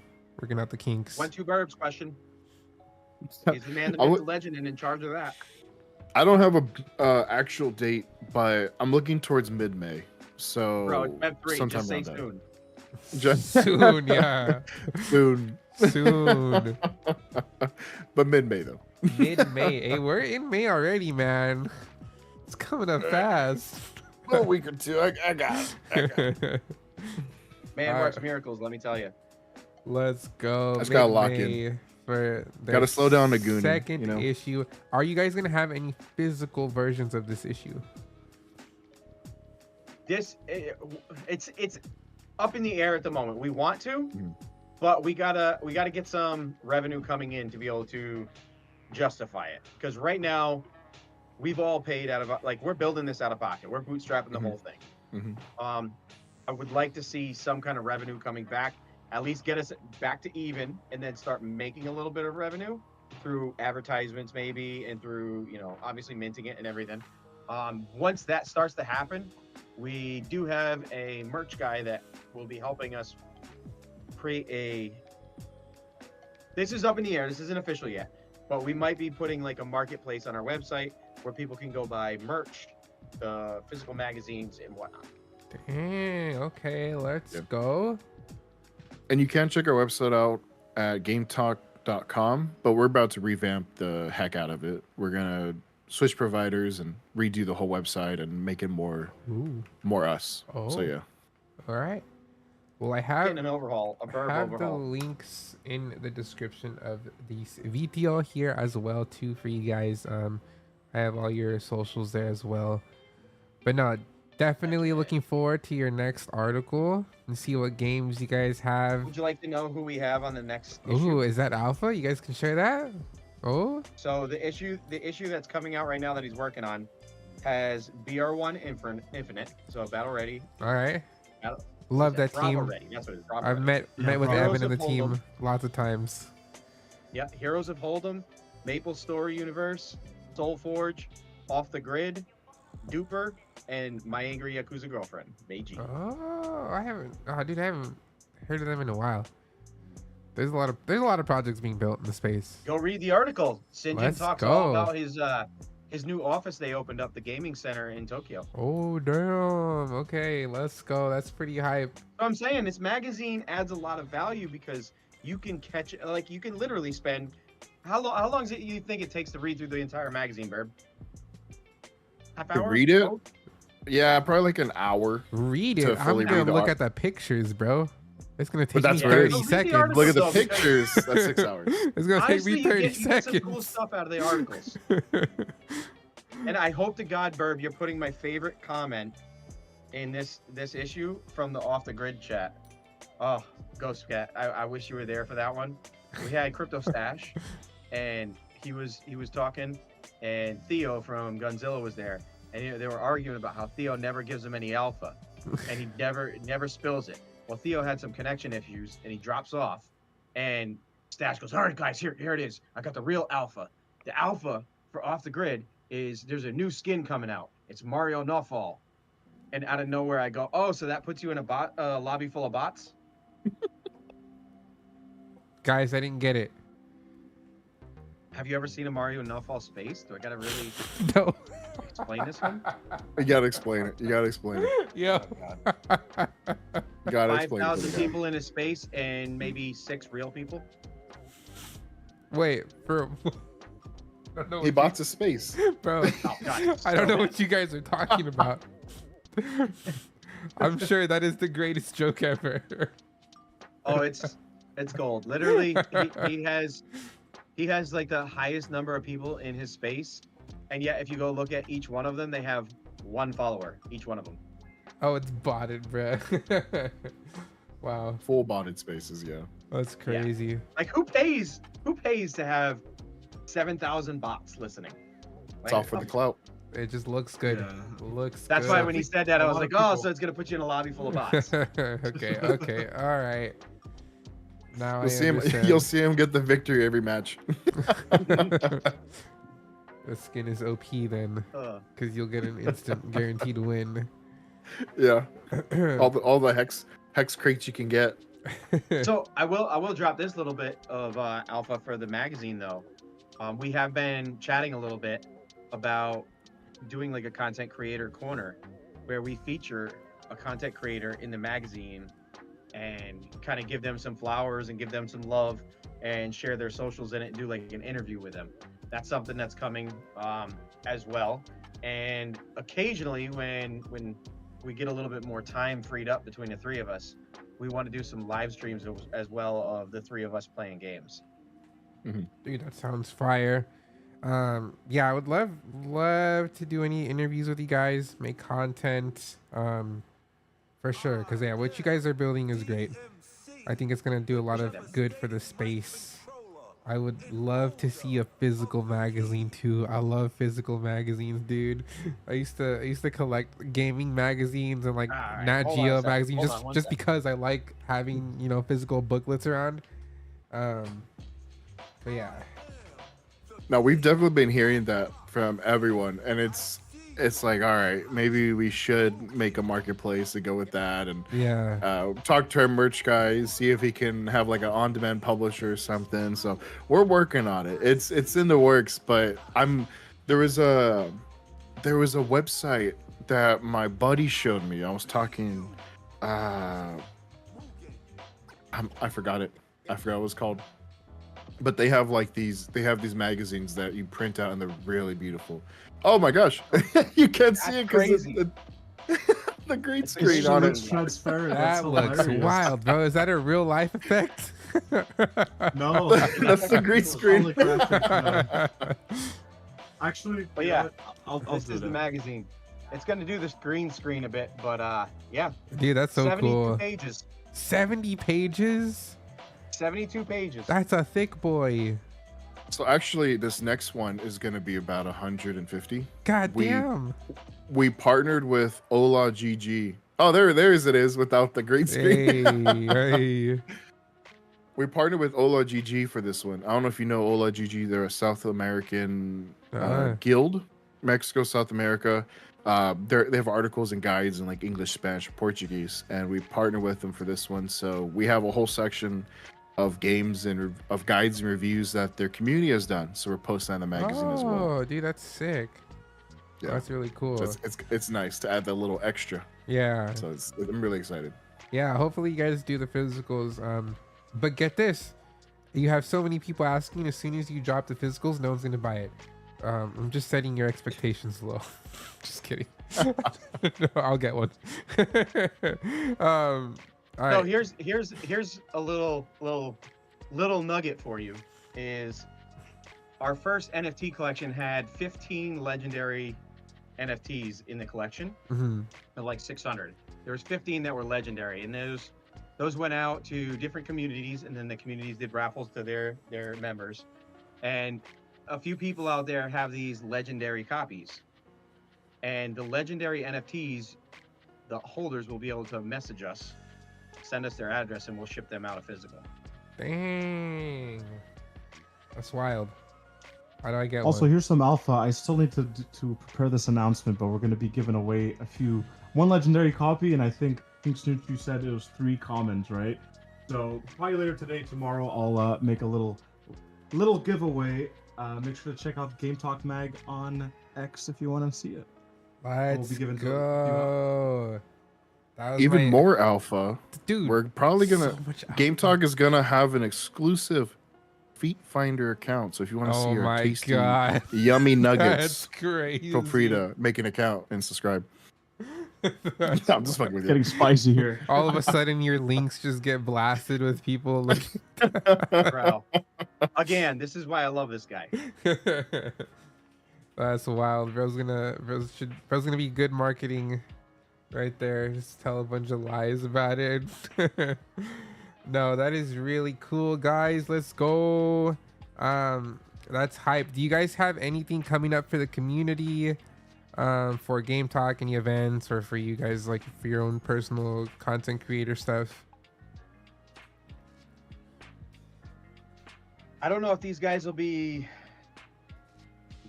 out the kinks? 1-2 Burbs question. He's the man, the I myth, would- the legend, and in charge of that. I don't have a actual date, but I'm looking towards mid-May. So Bro, it's Web 3. sometime Just say around then. soon. Just Soon, yeah. soon. Soon. But mid-May though. Mid-May. Hey, we're in May already, man. It's coming up fast. A week or two. I got it. Man All works right. miracles, let me tell you. Let's go. Just gotta lock Mid-May for the Gotta slow down the Goonie, second you know? issue. Are you guys gonna have any physical versions of this issue? It's up in the air at the moment. We want to, Mhm. but we gotta get some revenue coming in to be able to justify it. Because right now, we've all paid out of, like, we're building this out of pocket. We're bootstrapping the Mhm. whole thing. Mhm. I would like to see some kind of revenue coming back, at least get us back to even, and then start making a little bit of revenue through advertisements maybe, and through, obviously minting it and everything. Once that starts to happen, we do have a merch guy that will be helping us create this is up in the air, this isn't official yet, but we might be putting like a marketplace on our website where people can go buy merch, physical magazines and whatnot. Dang, okay, let's Yeah. go. And you can check our website out at Gam3talk.com, but we're about to revamp the heck out of it. We're gonna switch providers and redo the whole website and make it more us. Oh. So yeah. All right. Well, I have Getting an overhaul, a burb have the overhaul. links in the description of these video here as well too for you guys. I have all your socials there as well. But no, definitely looking forward to your next article and see what games you guys have. Would you like to know who we have on the next Ooh, issue? is that Alpha? You guys can share that? Oh, So the issue that's coming out right now that he's working on has BR1 Infinite, so battle ready. all right. Battle- Love is it? that Bravo team. ready. That's what it is. Bravo I've ready. met with Bravo. Evan and the Heroes of team lots of times. Yeah, Heroes of Hold'em, Maple Story Universe, Soul Forge, Off the Grid, Duper, and My Angry Yakuza Girlfriend, Meiji. Oh, I haven't heard of them in a while. There's a lot of projects being built in the space. Go read the article. Sinjin Let's talks go. all about his new office they opened up, the gaming center in Tokyo. So Oh damn. Okay, let's go. That's pretty hype. I'm saying this magazine adds a lot of value because you can catch, like, you can literally spend how long is it you think it takes to read through the entire magazine, Burb? Half To hour? read it? Oh, Yeah, probably like an hour. Read To it. I'm fully gonna read the look art- at the pictures, bro. It's gonna take that's me what it 30 is. seconds. article. Look at the So, because- pictures. That's 6 hours. It's gonna take honestly, me 30 you get some cool seconds. stuff out of the articles. And I hope to God, Burb, you're putting my favorite comment in this issue from the Off the Grid chat. Oh, Ghost Cat, I wish you were there for that one. We had Crypto Stash, and he was talking, and Theo from Gunzilla was there, and they were arguing about how Theo never gives him any alpha, and he never spills it. Well, Theo had some connection issues, and he drops off, and Stash goes, "All right, guys, here it is. I got the real alpha. The alpha for Off the Grid is there's a new skin coming out. It's Mario Nofal." And out of nowhere, I go, "Oh, so that puts you in a lobby full of bots?" Guys, I didn't get it. Have you ever seen a Mario No Fall Space? Do I gotta really No. explain this one? You gotta explain it. You gotta explain it. Yeah. Oh, God. You gotta explain it. 5,000 people in a space and maybe 6 real people. Wait, for I don't know He what bought the space. bro. Oh, God. I don't know So- what you guys are talking about. I'm sure that is the greatest joke ever. Oh, it's gold. Literally, he has like the highest number of people in his space, and yet if you go look at each one of them, they have 1 follower, each one of them. Oh, it's botted, bruh. Wow, Full bonded spaces, yeah. that's crazy. Like who pays to have 7,000 bots listening? It's Like, all for the clout. It just looks good. Yeah. Looks That's good. why when he said that, I A was lot like, of oh, people- so it's gonna put you in a lobby full of bots. okay, all right. Now You'll I see him. understand. You'll see him get the victory every match. The skin is OP then, Uh, because you'll get an instant guaranteed win. Yeah. All the hex crates you can get. so I will drop this little bit of alpha for the magazine though. We have been chatting a little bit about doing like a content creator corner where we feature a content creator in the magazine and kind of give them some flowers and give them some love and share their socials in it and do like an interview with them. That's something that's coming as well. And occasionally when we get a little bit more time freed up between the 3 of us, we want to do some live streams as well of the 3 of us playing games. Dude, that sounds fire. Yeah, I would love to do any interviews with you guys, make content, for sure. Cause yeah, what you guys are building is great. I think it's gonna do a lot of good for the space. I would love to see a physical magazine too. I love physical magazines, dude. I used to collect gaming magazines and like Alright, Nat hold on a Geo second. magazines Hold on one just second. because I like having, you know, physical booklets around. But yeah. Now we've definitely been hearing that from everyone, and it's like, all right, maybe we should make a marketplace to go with that, and Yeah. talk to our merch guys, see if he can have like an on-demand publisher or something. So we're working on it. It's in the works, but there was a website that my buddy showed me. I was talking, I forgot it. I forgot what it was called. But they have like these magazines that you print out and they're really beautiful. Oh my gosh. You can't see it because the green It's screen so on much it. transparent. That's That looks hilarious. wild, bro. Is that a real life effect? No, That's the green screen. holographic, no. Actually, But you yeah, know what? I'll This do is the that. magazine. It's going to do this green screen a bit, but yeah. Dude, that's so 72 cool. pages. 70 pages? 72 pages. That's a thick boy. So actually, this next one is going to be about 150. God We- damn. We partnered with Ola GG. Oh, there it is without the green screen. Hey. We partnered with Ola GG for this one. I don't know if you know Ola GG. They're a South American guild, Mexico, South America. They have articles and guides in like English, Spanish, Portuguese, and we partnered with them for this one. So we have a whole section of games and of guides and reviews that their community has done. So we're posting on the magazine as well. Oh, dude, that's sick. Yeah. That's really cool. So it's nice to add that little extra. Yeah. So I'm really excited. Yeah, hopefully you guys do the physicals. But get this. You have so many people asking, as soon as you drop the physicals, no one's gonna buy it. I'm just setting your expectations low. Just kidding. No, I'll get one. All So right. here's a little nugget for you. Is our first NFT collection had 15 legendary NFTs in the collection. Mhm. Like 600. There was 15 that were legendary, and those went out to different communities, and then the communities did raffles to their members. And a few people out there have these legendary copies, and the legendary NFTs, the holders will be able to message us, send us their address, and we'll ship them out a physical. Dang. That's wild. How do I get Also, one? here's some alpha. I still need to prepare this announcement, but we're going to be giving away one legendary copy, and I think Snoop, you said it was 3 commons, right? So probably later today, tomorrow, I'll make a little giveaway Make sure to check out Game Talk Mag on X if you want to see it. Let's be giving go. That was Even my- more alpha. dude. We're probably gonna so much Game alpha. Talk is gonna have an exclusive Feet Finder account. So if you want to Oh see our my tasty, god, yummy that's nuggets, crazy. feel free to make an account and subscribe. That's I'm just fucking with Getting you. spicy here. all of a sudden your links just get blasted with people looking. Bro. Again, this is why I love this guy. That's wild. Bro's gonna be good marketing right there. Just tell a bunch of lies about it. No, that is really cool, guys. Let's go. That's hype. Do you guys have anything coming up for the community? For Game Talk, any events, or for you guys, like for your own personal content creator stuff? I don't know if these guys will be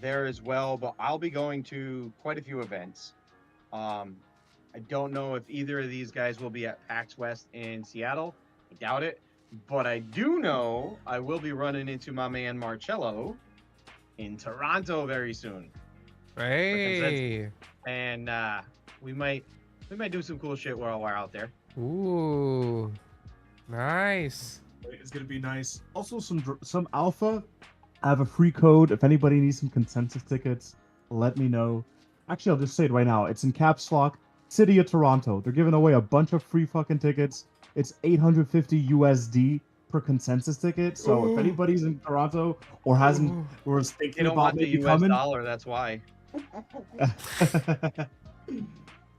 there as well, but I'll be going to quite a few events. I don't know if either of these guys will be at PAX West in Seattle. I doubt it. But I do know I will be running into my man Marcello in Toronto very soon. Hey. And we might do some cool shit while we're out there. Ooh. Nice. It's gonna be nice. Also, some alpha. I have a free code. If anybody needs some consensus tickets, let me know. Actually, I'll just say it right now. It's in caps lock. City of Toronto. They're giving away a bunch of free fucking tickets. It's 850 USD per consensus ticket. So if anybody's in Toronto or hasn't or is They thinking don't about want the maybe US coming. dollar, that's why.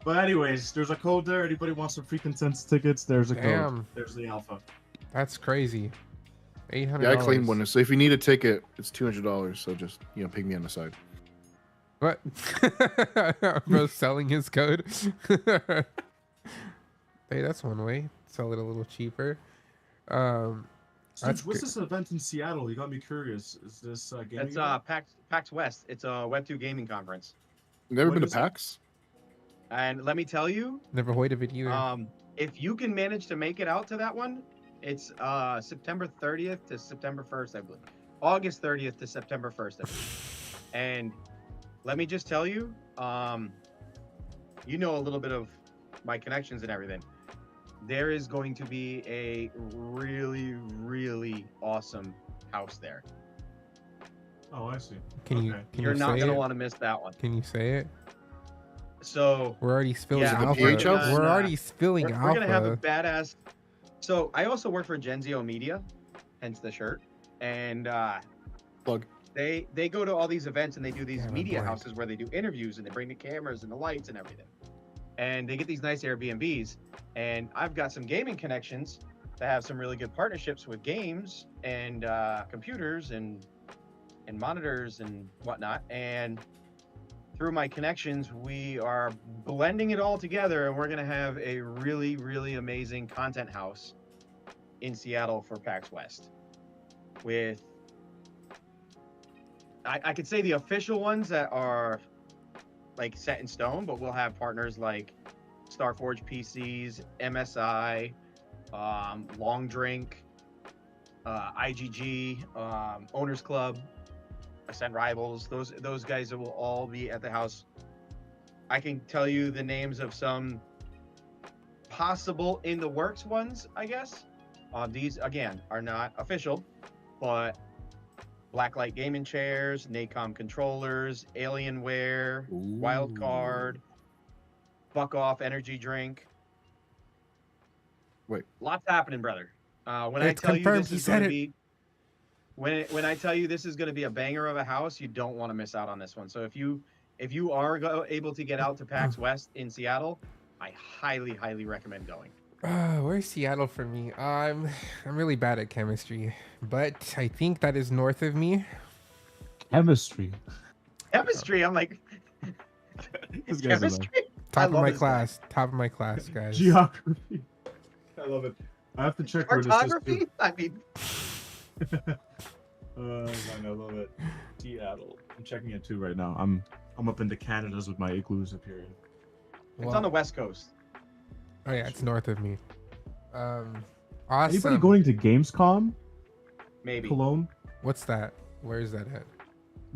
But anyways, there's a code there. Anybody wants some free consensus tickets? There's a Damn. code. There's the alpha. That's crazy. $800. Yeah, I claimed one. So if you need a ticket, it's $200. So just ping me on the side. What? Bro's selling his code. Hey, that's one way. Sell it a little cheaper. That's What's good. this event in Seattle? You got me curious. Is this gaming? It's event? PAX West. It's a Web2 gaming conference. Never When been to is it? PAX? And let me tell you, Never heard of it either. if you can manage to make it out to that one, it's September 30th to September 1st, I believe. August 30th to September 1st, I believe. And let me just tell you, you know a little bit of my connections and everything. There is going to be a really, really awesome house there. Oh, I see. Can you okay. You're say not going to it? want to miss that one. Can you say it? So We're already spilling Yeah, alpha. PH house? We're already spilling we're alpha. going to have a badass. So I also work for Genzio Media, hence the shirt. And Plug. they go to all these events and they do these Damn, I'm media blank. houses where they do interviews and they bring the cameras and the lights and everything. And they get these nice Airbnbs. And I've got some gaming connections that have some really good partnerships with games and computers and monitors and whatnot. And through my connections, we are blending it all together, and we're going to have a really, really amazing content house in Seattle for PAX West. With, I could say the official ones that are like set in stone, but we'll have partners like Starforge PCs, MSI, Long Drink, IGG, Owners Club, Ascent Rivals. Those guys will all be at the house. I can tell you the names of some possible in the works ones, I guess. These again are not official, but Blacklight gaming chairs, Nacom controllers, Alienware, Wildcard, Buck Off energy drink. Wait. Lots happening, brother. When It's I tell you confirmed, this he is said going to it. be when I tell you this is going to be a banger of a house, you don't want to miss out on this one. So if you are able to get out to PAX West in Seattle, I highly, highly recommend going. Where's Seattle for me? I'm really bad at chemistry, but I think that is north of me. Chemistry. Chemistry, I'm like, This guy's a chemistry. Top of love my this class. Top of my class, guys. Geography. I love it. I have to check where this is. Cartography? I mean, Man, I love it. Seattle. I'm checking it too right now. I'm up into Canada's with my igloos up here. it's on the West Coast. Oh yeah, it's north of me. Awesome. Anybody going to Gamescom? Maybe. Cologne? What's that? Where is that at?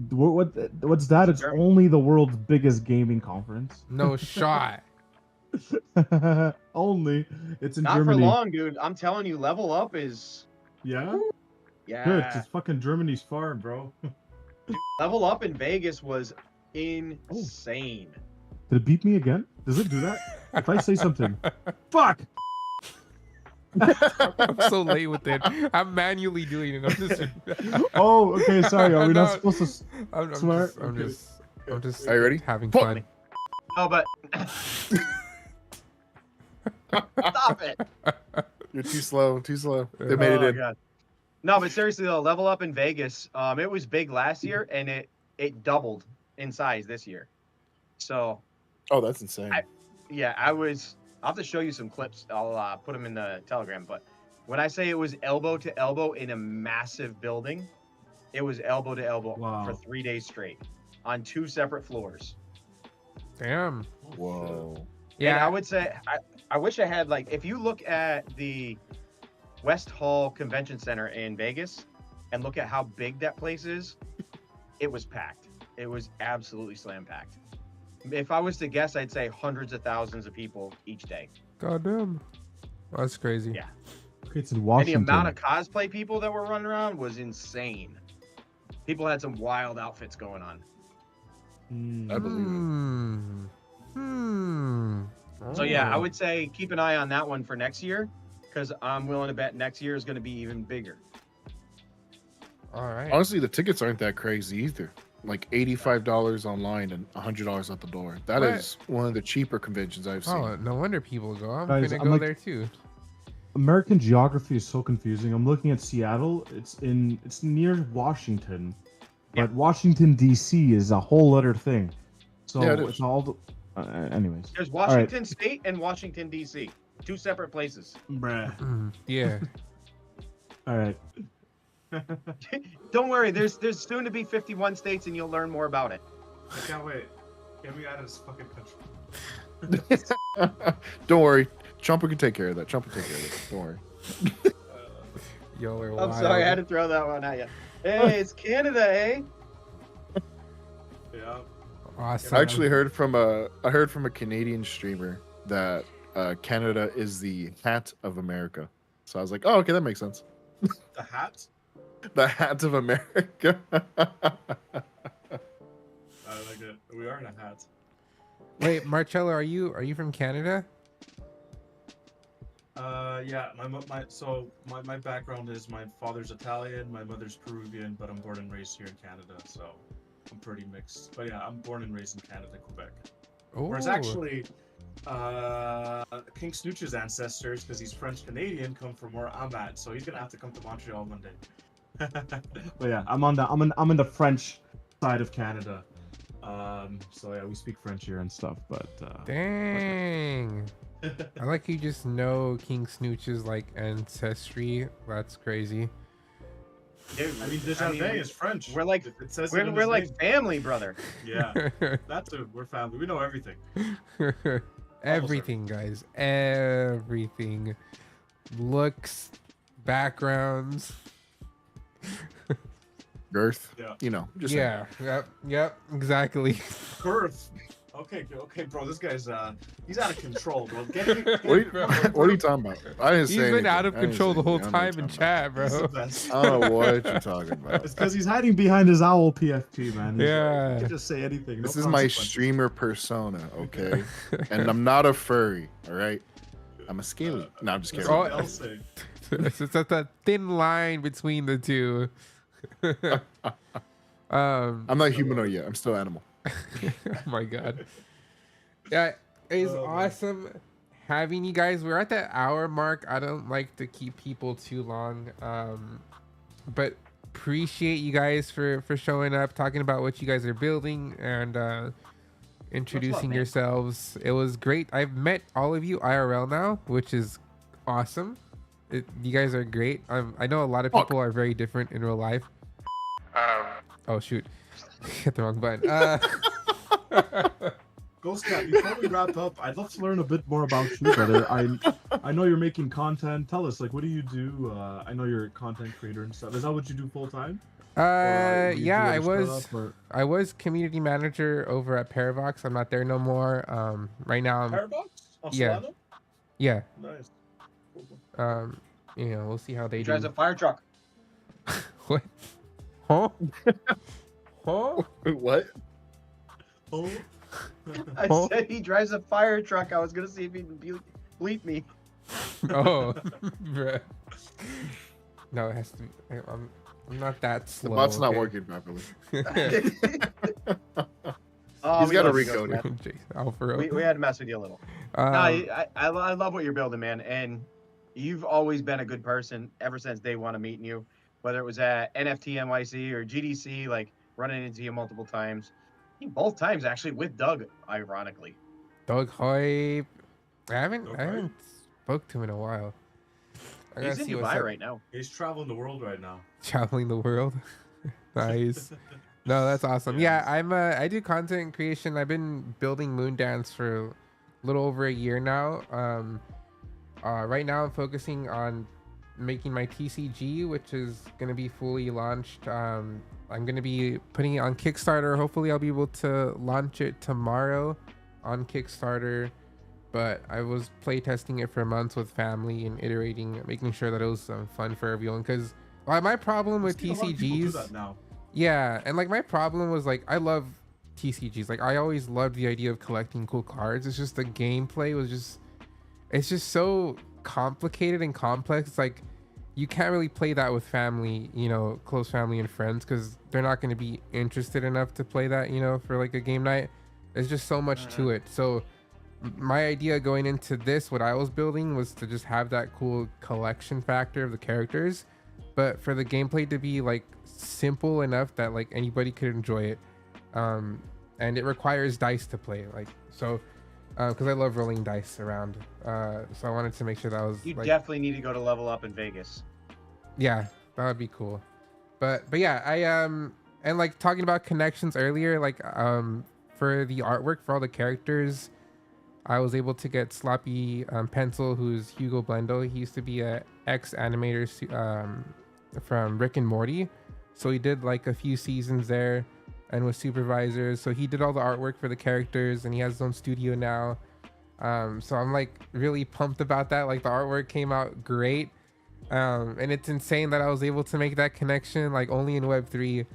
What's that? It's Germany. only the world's biggest gaming conference. No shot. Only. It's in Not Germany. for long, dude. I'm telling you, Level Up is Yeah? yeah. Good, because fucking Germany's far, bro. Level Up in Vegas was insane. Did it beat me again? Does it do that? If I say something, fuck! I'm so late with it. I'm manually doing it. I'm just. Oh, okay, sorry. Are we No, not supposed to? I'm Swear? just. I'm Okay. just. I'm just. Are you ready? Having Fuck fun. me. No, but stop it. You're too slow. Too slow. They Oh, made it in. God. No, but seriously though, Level Up in Vegas, it was big last year and it doubled in size this year. So Oh, that's insane. yeah, I'll have to show you some clips. I'll put them in the Telegram. But when I say it was elbow to elbow in a massive building, it was elbow to elbow Wow. for 3 days straight on 2 separate floors. Damn. Whoa. Yeah, Yeah. I would say I wish I had like if you look at the West Hall Convention Center in Vegas and look at how big that place is, it was packed. It was absolutely slam packed. If I was to guess, I'd say hundreds of thousands of people each day. Goddamn. That's crazy. Yeah. Okay, it's in And the Washington. amount of cosplay people that were running around was insane. People had some wild outfits going on. I believe So yeah, I Oh. would say keep an eye on that one for next year, because I'm willing to bet next year is going to be even bigger. All right. Honestly, the tickets aren't that crazy either. Like $85 online and $100 at the door. That What? is one of the cheaper conventions I've seen. Oh, no wonder people go. I'm Guys, gonna I'm go like- there too. American geography is so confusing. I'm looking at Seattle. It's near Washington, but Washington D.C. is a whole other thing. So Yeah, it is. it's all. Anyways. There's Washington State and Washington D.C. 2 separate places. Bruh. Yeah. All right. Don't worry, there's soon to be 51 states, and you'll learn more about it. I can't wait. Get me out of this fucking country. Don't worry. Chomper can take care of that. Chomper can take care of it. Don't worry. Yo, we're I'm wild. sorry, I had to throw that one at you. Hey, it's Canada, eh? Yeah. Awesome. I actually heard from a Canadian streamer that Canada is the hat of America. So I was like, oh, okay, that makes sense. The hat? The hat of America. I like it. We are in a hat. Wait, Marcello, are you from Canada? Yeah. My background is my father's Italian, my mother's Peruvian, but I'm born and raised here in Canada, so I'm pretty mixed. But yeah, I'm born and raised in Canada, Quebec. Oh. Whereas actually, King Snooch's ancestors, because he's French Canadian, come from where I'm at, so he's gonna have to come to Montreal one day. But yeah, I'm in the French side of Canada. So yeah, we speak French here and stuff. But Dang. I like you just know King Snooch's like ancestry. That's crazy. Dude, I mean, Desjardins is French. we're like- It says it in we're his like name. family, brother. Yeah, that's it. We're family. We know everything. Everything, guys. Everything. Looks, backgrounds. Girth. Yeah. You know, just Yeah. Yep. Exactly. Girth. Okay, bro. This guy's he's out of control, bro. Get him. What are you talking about? I didn't He's say been anything. out of I didn't control say the whole anything. I time don't in know chat, He's the bro. best. I don't know what you're talking about. it's because he's hiding behind his owl PFP, man. Yeah. He can just say anything. This no is my consequences. streamer persona, okay? And I'm not a furry, all right? I'm a scaly. No, I'm just That's kidding. what they'll say. It's at that thin line between the two. I'm not humanoid yet. I'm still animal. Oh my god. Yeah, it's Oh, man. awesome having you guys. We're at that hour mark. I don't like to keep people too long. But appreciate you guys for showing up, talking about what you guys are building, and introducing man. yourselves. It was great. I've met all of you IRL now, which is awesome. You guys are great. I know a lot of people are very different in real life. Oh shoot, hit the wrong button. Ghostcat, before we wrap up, I'd love to learn a bit more about you, brother. I know you're making content. Tell us, like, what do you do? I know you're a content creator and stuff. Is that what you do full time? You Yeah, do I other was. stuff, or- I was community manager over at Paravox. I'm not there no more. Right now, Parabox on yeah. Solano? yeah. Nice. Cool. We'll see how they He do. drives a fire truck. What? Huh? Huh? What? Oh. I Oh. said he drives a fire truck. I was gonna see if he'd bleep me. Oh, bruh. No, it has to. I'm not that The slow. bot's not okay? working properly. Oh, He's we got a love you, recode. Ghost, man. Jason Alfaro. We had to mess with you a little. No, I love what you're building, man. And you've always been a good person ever since day one of meeting you, whether it was at NFT NYC or GDC, like running into you multiple times. I think both times actually with Doug, ironically. Doug Hype. I haven't Doug spoke to him in a while. I gotta He's in see what's Dubai up. right now. He's traveling the world right now. Traveling the world. Nice. No, that's awesome. Yes. Yeah, I do content creation. I've been building Moondance for a little over a year now. Right now I'm focusing on making my TCG, which is gonna be fully launched. I'm gonna be putting it on Kickstarter. Hopefully I'll be able to launch it tomorrow on Kickstarter. But I was playtesting it for months with family and iterating, making sure that it was fun for everyone. Because my problem with I've seen a lot of people do TCGs, that now. yeah, and like my problem was like I love TCGs. Like I always loved the idea of collecting cool cards. It's just the gameplay was just, it's just so complicated and complex. It's like you can't really play that with family, close family and friends, because they're not going to be interested enough to play that, for like a game night. There's just so much to it. So my idea going into this, what I was building, was to just have that cool collection factor of the characters, but for the gameplay to be like simple enough that like anybody could enjoy it. And it requires dice to play, like, so because I love rolling dice around, so I wanted to make sure that was You like, definitely need to go to level up in Vegas. yeah, that would be cool. But yeah, and like talking about connections earlier, like for the artwork for all the characters, I was able to get Sloppy Pencil, who's Hugo Blendo. He used to be a ex-animator from Rick and Morty. So he did like a few seasons there and was supervisor. So he did all the artwork for the characters, and he has his own studio now. So I'm like really pumped about that. Like the artwork came out great. And it's insane that I was able to make that connection like only in Web3.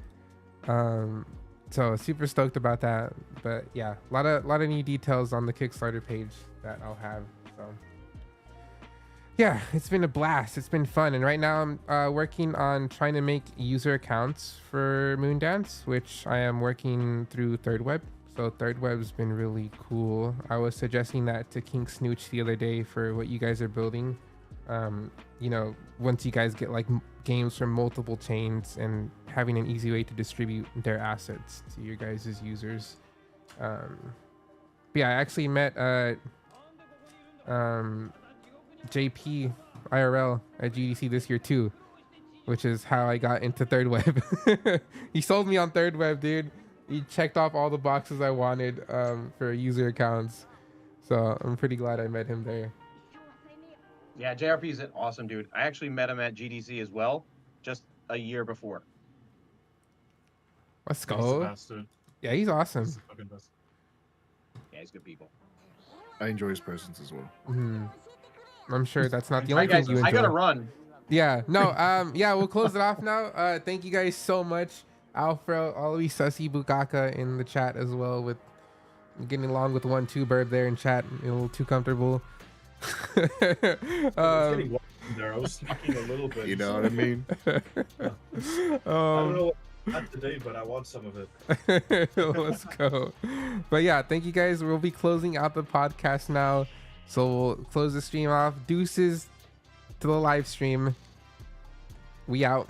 So super stoked about that. But yeah, a lot of new details on the Kickstarter page that I'll have. So yeah, it's been a blast. It's been fun. And right now I'm working on trying to make user accounts for Moondance, which I am working through Third Web. So Third Web's been really cool. I was suggesting that to King Snooch the other day for what you guys are building. Once you guys get like games from multiple chains and having an easy way to distribute their assets to your guys' users. But yeah, I actually met JP IRL at GDC this year too, which is how I got into Third Web. He sold me on Third Web, dude. He checked off all the boxes I wanted for user accounts. So I'm pretty glad I met him there. Yeah, JRP is an awesome dude. I actually met him at GDC as well, just a year before. Let's He's the go. best, dude. Yeah, he's awesome. He's the fucking best. Yeah, he's good people. I enjoy his presence as well. I'm sure that's not the All only right, guys, thing you enjoy. I gotta run. Yeah, no, yeah, we'll close it off now. Thank you guys so much. Alfro, Alois, Sussy, Bukaka in the chat as well, with getting along with 1-2 Bird there in chat, a little too comfortable. It's getting warm in there. I was talking a little bit. You know what I mean? I don't know what today, but I want some of it. Let's go. But yeah, thank you guys. We'll be closing out the podcast now, so we'll close the stream off. Deuces to the live stream. We out.